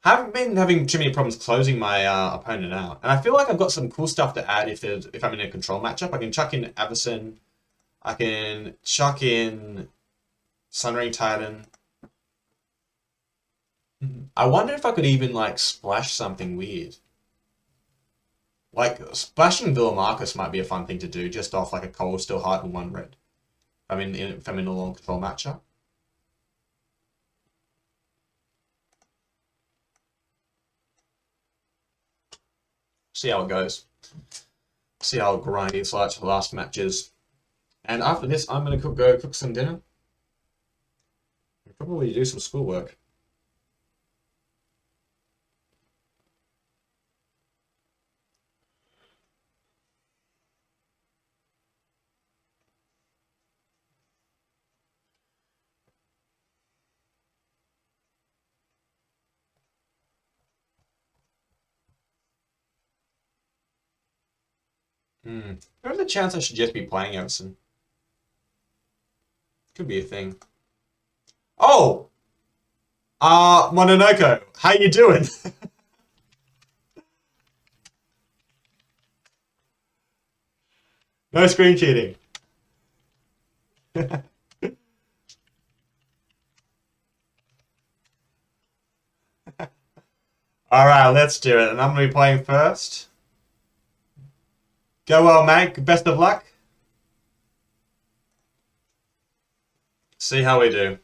Haven't been having too many problems closing my opponent out. And I feel like I've got some cool stuff to add if I'm in a control matchup. I can chuck in Avacyn. I can chuck in Sunring Titan. I wonder if I could even like splash something weird. Like splashing Villumarcus might be a fun thing to do, just off like a Cold Steel Heart and 1 red. If I'm in a long control matchup. See how it goes. See how grindy it's like for the last matches. And after this, I'm gonna go cook some dinner. And probably do some schoolwork. There's a chance I should just be playing Everson. Could be a thing. Oh! Mononoko, how you doing? No screen cheating. Alright, let's do it. And I'm going to be playing first. Go well, mate. Best of luck. See how we do.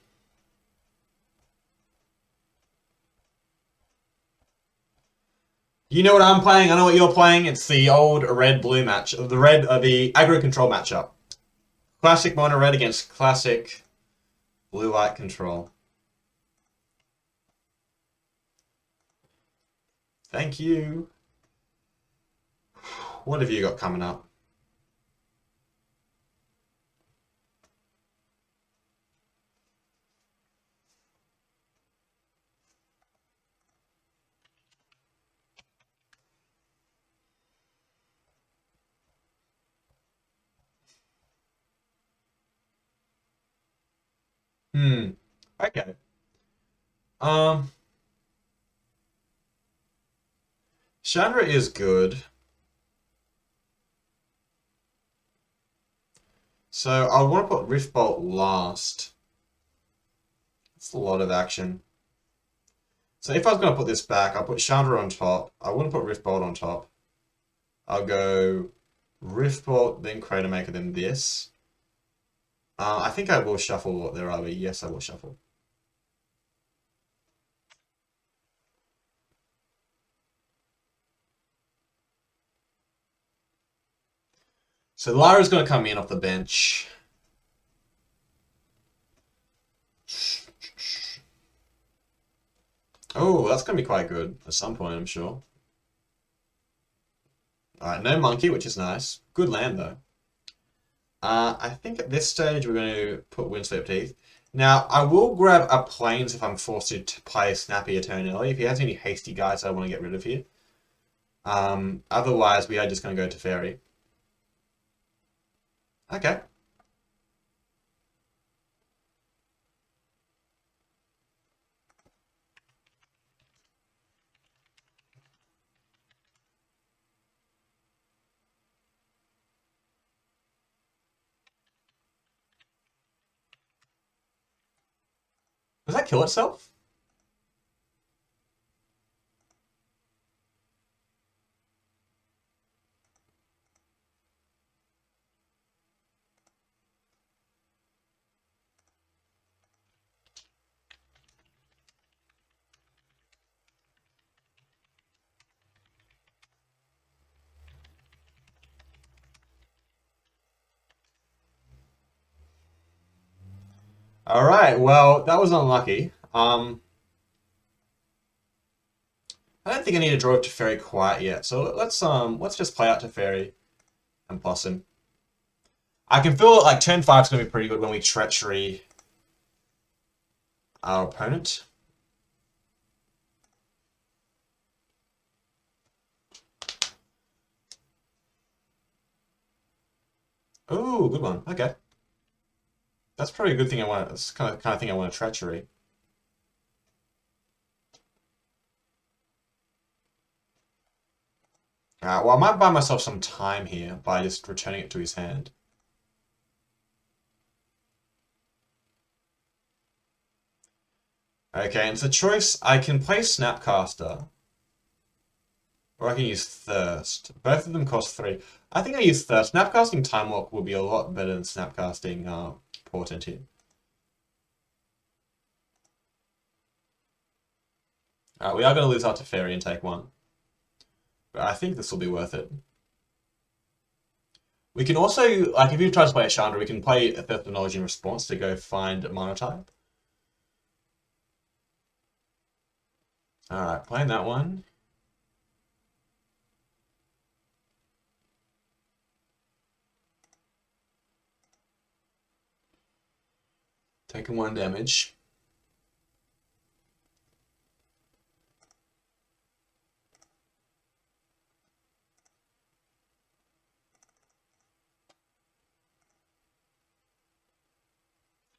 You know what I'm playing, I know what you're playing. It's the old red-blue match. The aggro control matchup. Classic mono red against classic blue-white control. Thank you. What have you got coming up? Okay. Chandra is good. So I want to put Riftbolt last. It's a lot of action. So if I was going to put this back, I'll put Chandra on top. I wouldn't put Riftbolt on top. I'll go Riftbolt, then Crater Maker, then this. I think I will shuffle their RB. Yes, I will shuffle. So Lyra's going to come in off the bench. Oh, that's going to be quite good at some point, I'm sure. Alright, no monkey, which is nice. Good land, though. I think at this stage we're going to put Windswept Teeth. Now, I will grab a Plains if I'm forced to play Snappy eternally. If he has any hasty guys I want to get rid of here. Otherwise, we are just going to go to Fairy. Okay. Does that kill itself? All right. Well, that was unlucky. I don't think I need to draw to Teferi quite yet. So let's just play out Teferi and Possum. I can feel like turn 5 is going to be pretty good when we treachery our opponent. Ooh, good one. Okay. That's probably a good thing I want. That's kind of thing I want a treachery. Well, I might buy myself some time here by just returning it to his hand. Okay, and it's a choice. I can play Snapcaster, or I can use Thirst. Both of them cost 3. I think I use Thirst. Snapcasting Time Walk will be a lot better than Snapcasting Portent here. We are going to lose our Teferi and take 1. But I think this will be worth it. We can also, like, if you try to play a Chandra, we can play a Theft of Knowledge in response to go find a Monotype. Alright, playing that one. Taking 1 damage.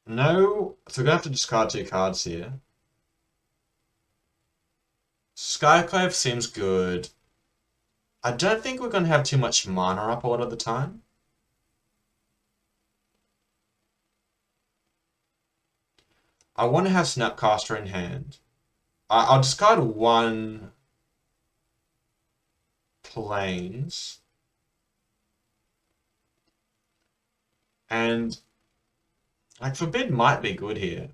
No, so we're going to have to discard 2 cards here. Skyclave seems good. I don't think we're going to have too much mana up a lot of the time. I want to have Snapcaster in hand. I'll discard 1 Plains. And, like, Forbid might be good here.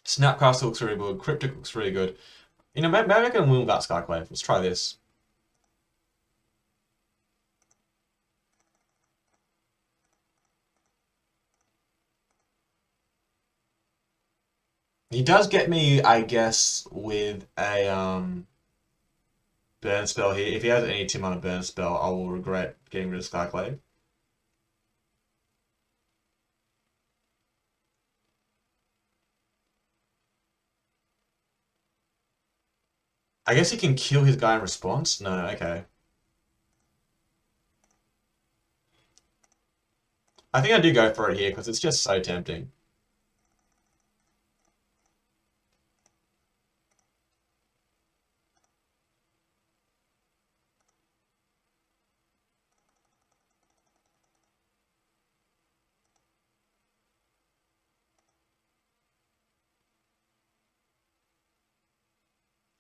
Snapcaster looks really good. Cryptic looks really good. You know, maybe I can win without Skyclave. Let's try this. He does get me, I guess, with a burn spell here. If he has any 2-mana burn spell, I will regret getting rid of Skyclave. I guess he can kill his guy in response? No, okay. I think I do go for it here because it's just so tempting.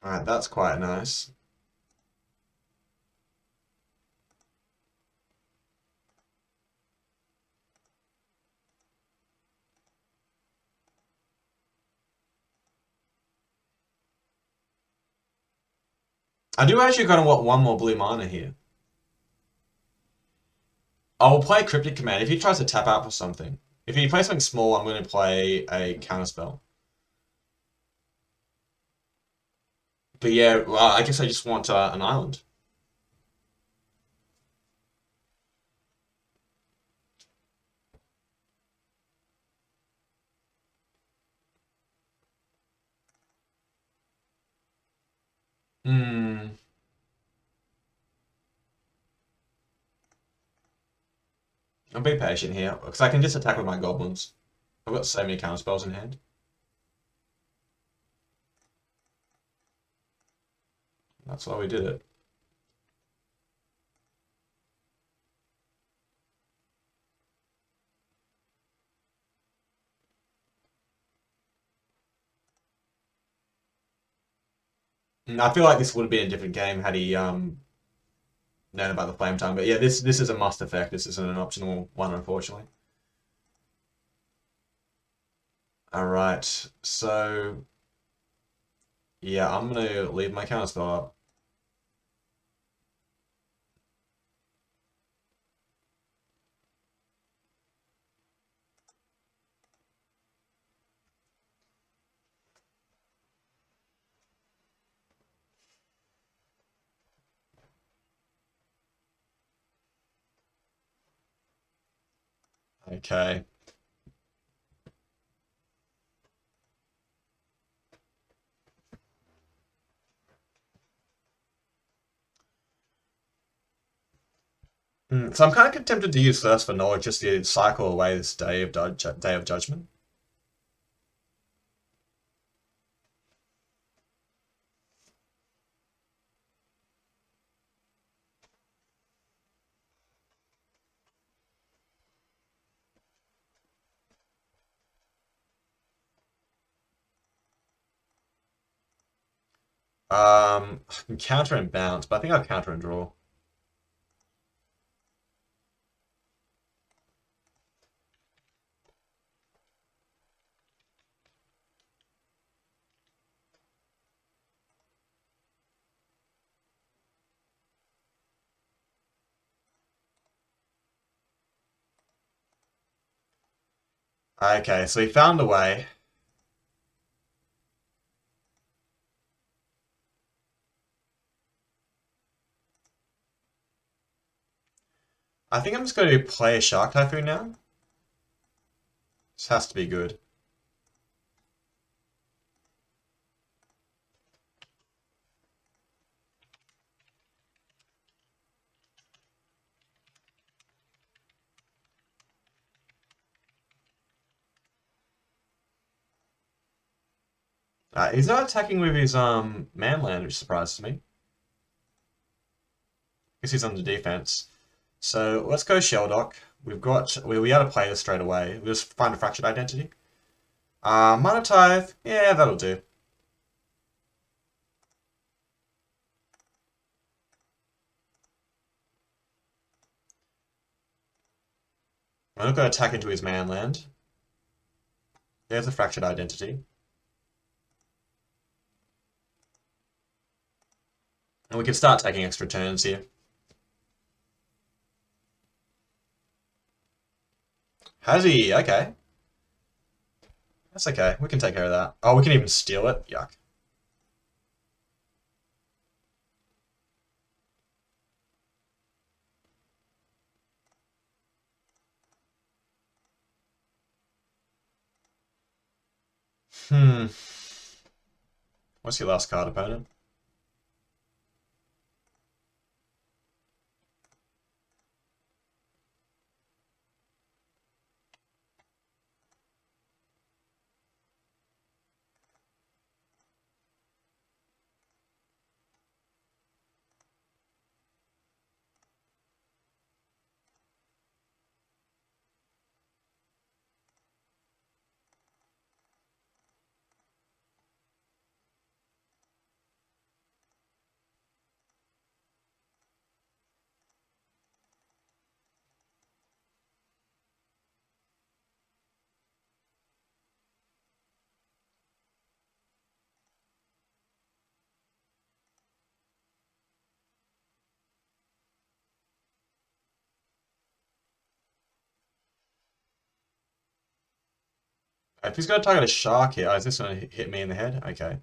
Alright, that's quite nice. I do actually kind of want 1 more blue mana here. I will play Cryptic Command if he tries to tap out for something. If he plays something small, I'm going to play a counterspell. But yeah, well, I guess I just want an island. Hmm. I'll be patient here, because I can just attack with my goblins. I've got so many counterspells in hand. That's why we did it. I feel like this would have been a different game had he known about the flame tongue. But yeah, this is a must effect. This isn't an optional one, unfortunately. Alright, so yeah, I'm gonna leave my counterspell up. Okay. So I'm kind of tempted to use Thirst for Knowledge just to cycle away this Day of Judgment. I can counter and bounce, but I think I'll counter and draw. Okay, so he found a way. I think I'm just going to play a Shark Typhoon now. This has to be good. He's not attacking with his manland, which surprises me. Because he's under defense. So let's go Shelldock. We got to play this straight away. We'll just find a Fractured Identity. Mana Tithe, yeah, that'll do. I'm not going to attack into his manland. There's a Fractured Identity. And we can start taking extra turns here. Has he? Okay. That's okay. We can take care of that. Oh, we can even steal it? Yuck. Hmm. What's your last card, opponent? If he's going to target a shark here, is this going to hit me in the head? Okay.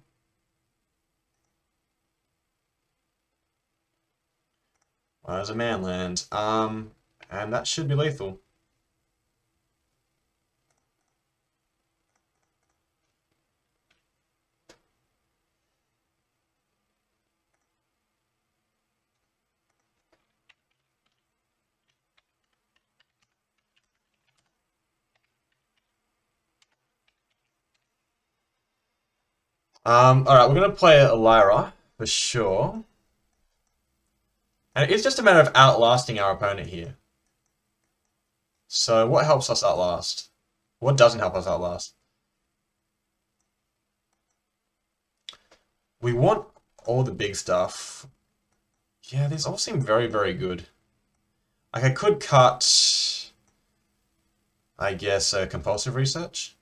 Well, there's a manland. And that should be lethal. Alright, we're going to play a Lyra, for sure. And it's just a matter of outlasting our opponent here. So what helps us outlast? What doesn't help us outlast? We want all the big stuff. Yeah, these all seem very, very good. Like, I could cut, I guess, a compulsive research.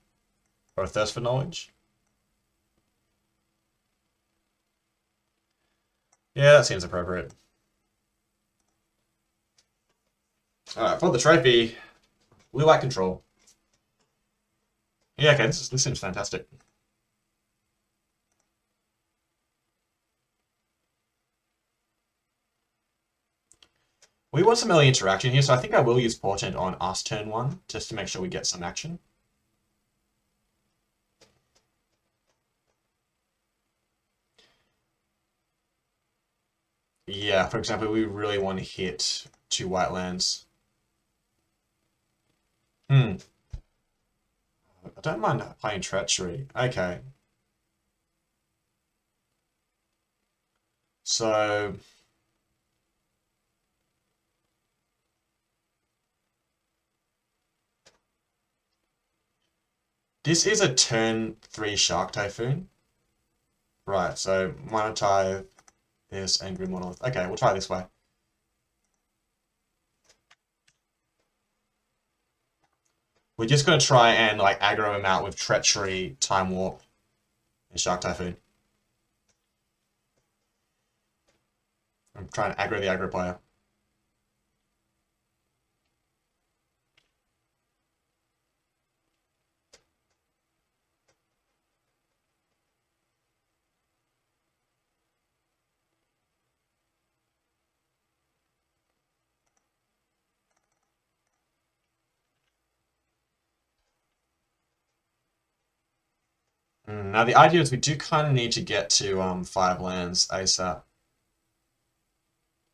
Or a thirst for knowledge. Yeah, that seems appropriate. Alright, for the trophy, we like control. Yeah, okay, this seems fantastic. We want some early interaction here, so I think I will use Portent on us turn 1, just to make sure we get some action. Yeah, for example, we really want to hit 2 white lands. I don't mind playing Treachery. Okay. So... this is a turn 3 Shark Typhoon. Right, so monetize this and Grim Monolith. Okay, we'll try this way. We're just going to try and like aggro him out with Treachery, Time Warp, and Shark Typhoon. I'm trying to aggro the aggro player. Now the idea is we do kind of need to get to 5 lands ASAP.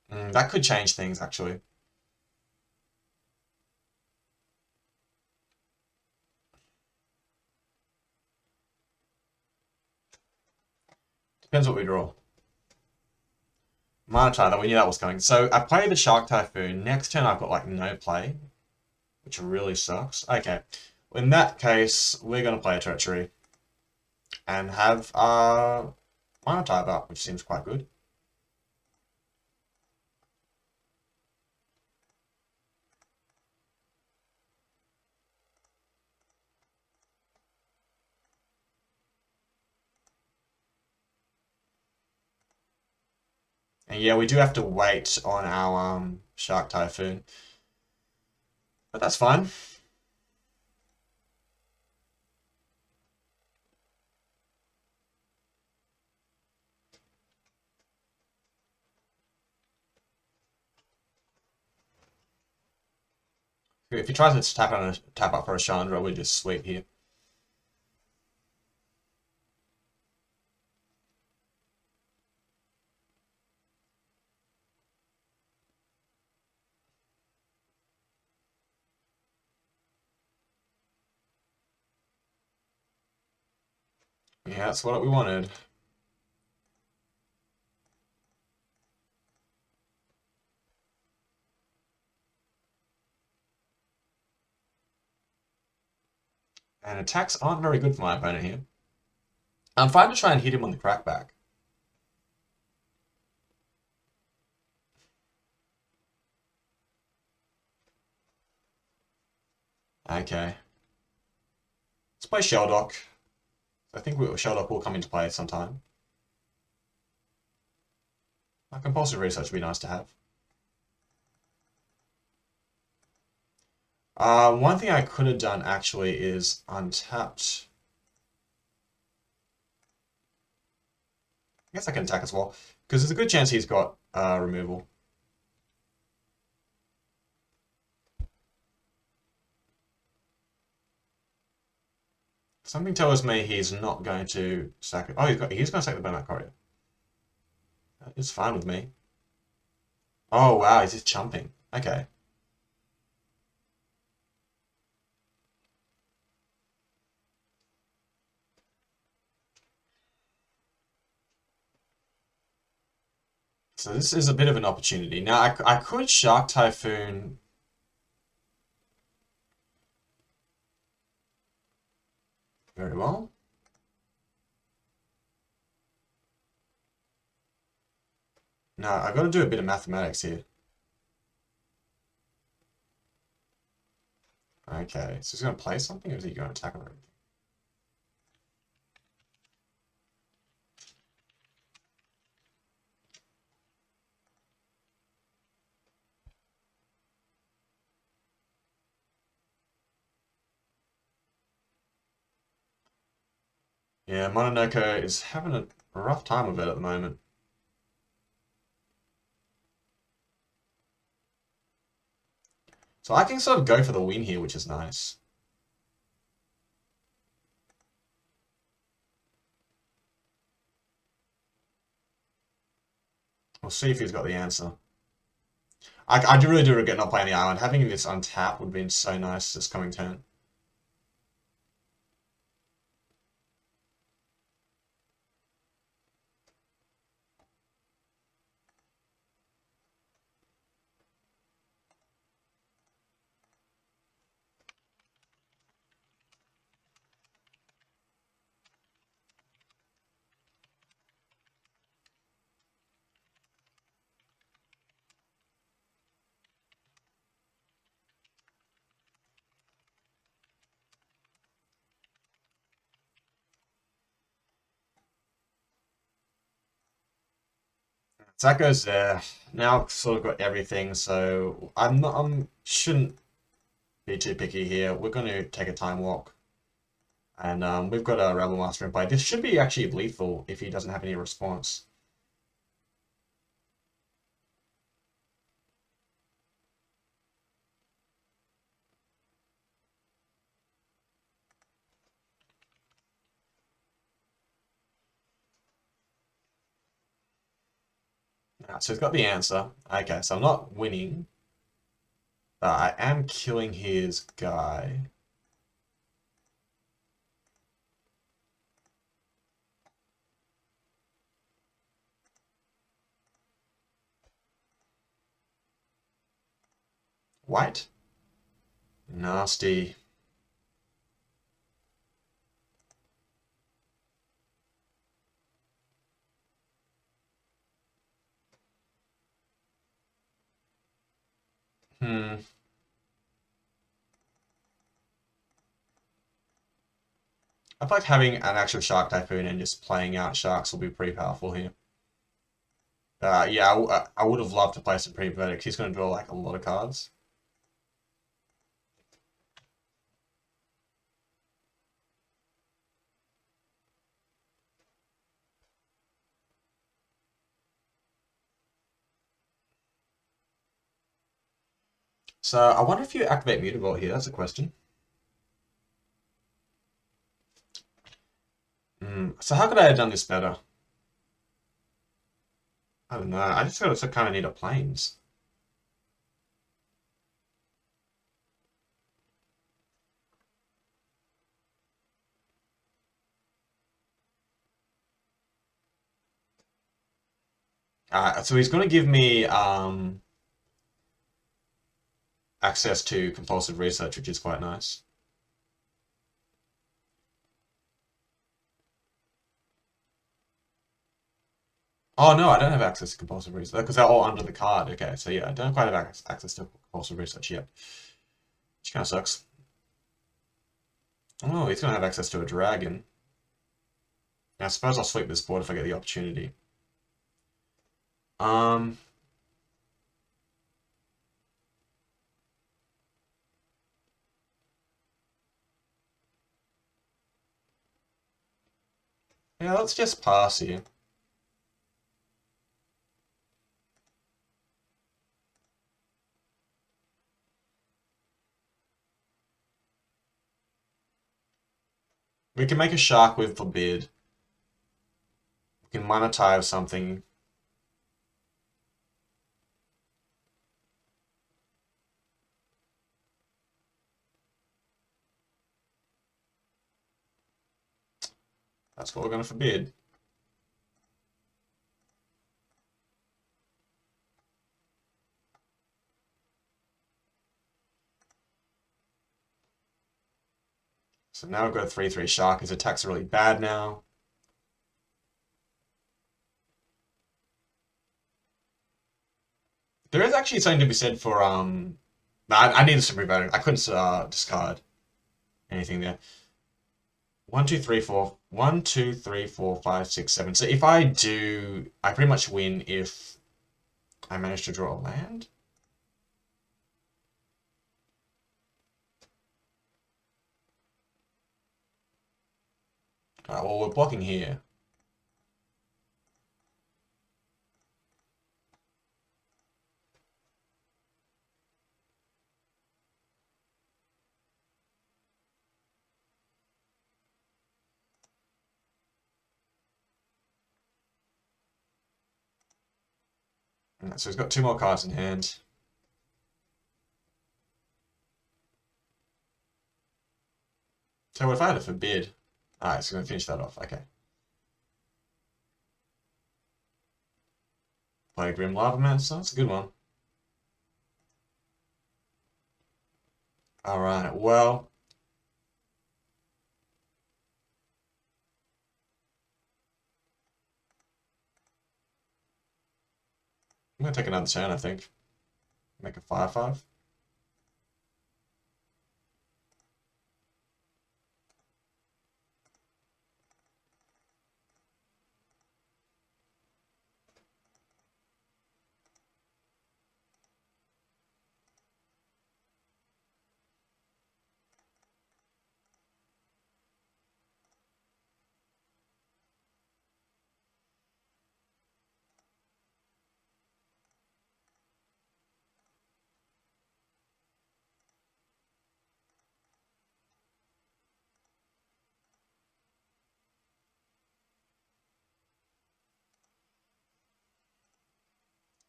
That could change things actually. Depends what we draw. Mana Typhoon, we knew that was coming. So I play the Shark Typhoon. Next turn I've got like no play, which really sucks. Okay, in that case, we're going to play a Treachery and have Mana Type up, which seems quite good. And yeah, we do have to wait on our Shark Typhoon, but that's fine. If he tries to tap up for a Chandra, we just sweep here. Yeah, that's what we wanted. And attacks aren't very good for my opponent here. I'm fine to try and hit him on the crackback. Okay. Let's play Sheldock. I think Sheldock will come into play sometime. A compulsive research would be nice to have. One thing I could have done actually is untapped. I guess I can attack as well, because there's a good chance he's got removal. Something tells me he's not going to sack it. Oh, he's going to sack the Burnout Courier. It's fine with me. Oh wow, he's just chumping. Okay. So this is a bit of an opportunity. Now I could Shark Typhoon. Very well. Now I've got to do a bit of mathematics here. Okay, so he's going to play something, or is he going to attack on everything? Yeah, Mononoke is having a rough time of it at the moment. So I can sort of go for the win here, which is nice. We'll see if he's got the answer. I really do regret not playing the island. Having this untapped would have been so nice this coming turn. So that goes there. Now I've sort of got everything, so shouldn't be too picky here. We're going to take a time walk. And we've got a Rebel Master in play. This should be actually lethal if he doesn't have any response. So he's got the answer. Okay, so I'm not winning, but I am killing his guy. White? Nasty. Hmm. I feel like having an actual Shark Typhoon and just playing out sharks will be pretty powerful here. Yeah, I would have loved to play some pre-verdict. He's going to draw like a lot of cards. So I wonder if you activate Mutavault here. That's a question. So how could I have done this better? I don't know. I just got to kind of need a planes. So he's going to give me access to compulsive research, which is quite nice. Oh no, I don't have access to compulsive research because they're all under the card. Okay, so yeah, I don't quite have access to compulsive research yet, which kind of sucks. Oh, he's going to have access to a dragon. Now, I suppose I'll sweep this board if I get the opportunity. Um, yeah, let's just pass here. We can make a shark with forbid. We can monetize something. That's what we're going to forbid. So now we've got a 3/3 shark. His attacks are really bad now. There is actually something to be said for I needed some rebuttal. I couldn't discard anything there. 1, 2, 3, 4. 1, 2, 3, 4, 5, 6, 7. So if I do, I pretty much win if I manage to draw a land. Well, we're blocking here. So he's got 2 more cards in hand. So if I had a forbid, alright, so I'm gonna finish that off. Okay. Play Grim Lavamancer. That's a good one. Alright, well. I'm gonna take another turn, I think. Make a 5/5.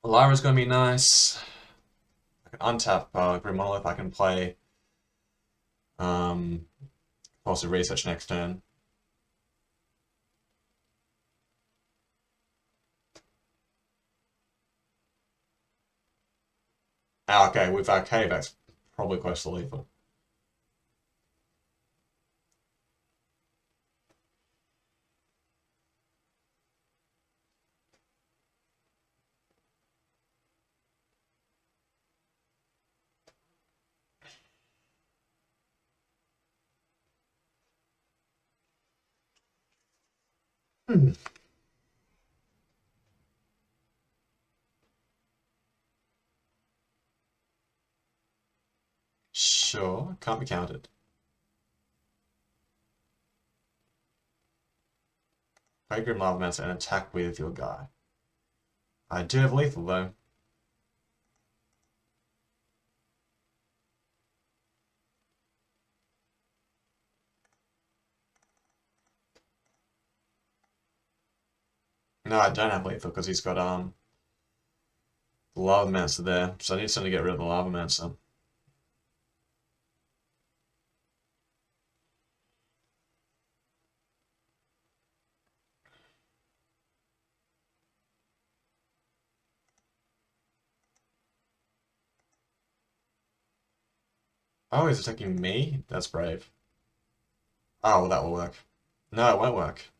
Lyra's gonna be nice. I can untap Grim Monolith. I can play also research next turn. Ah, okay, with our cave, that's probably close to lethal. Hmm. Sure, can't be counted. Play Grim Lavamancer and attack with your guy. I do have lethal though. No, I don't have lethal because he's got the Lavamancer there, so I need something to get rid of the Lavamancer. Oh, he's attacking me? That's brave. Oh, well, that will work. No, it won't work.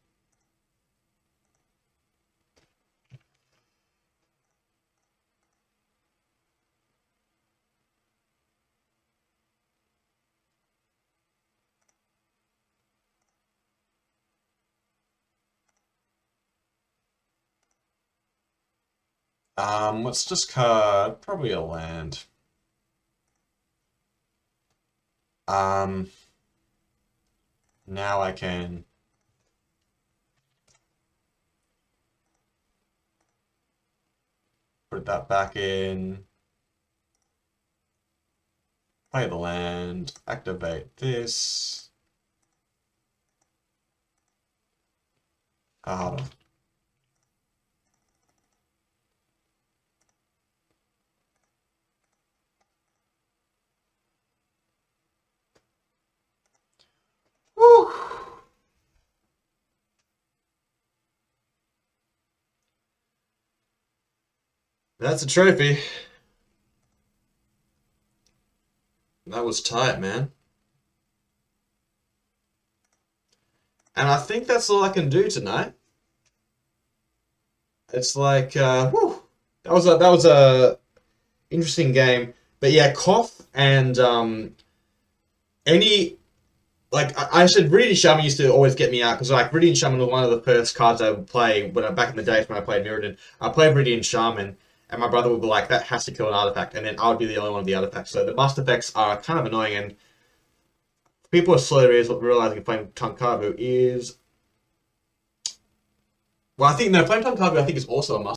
Let's just card probably a land. Um, Now I can put that back in. Play the land, activate this. Hold on. Whew. That's a trophy. That was tight, man. And I think that's all I can do tonight. It's like, whew, that was a interesting game. But yeah, Koth and any like I said, Radiant Shaman used to always get me out because like Radiant Shaman was one of the first cards I would play when back in the days when I played Mirrodin. I played Radiant Shaman, and my brother would be like, "That has to kill an artifact," and then I would be the only one of the artifacts. So the master effects are kind of annoying, and people are slow to realizing playing Tunkabu is well, I think no, playing Tunkabu I think is also a must.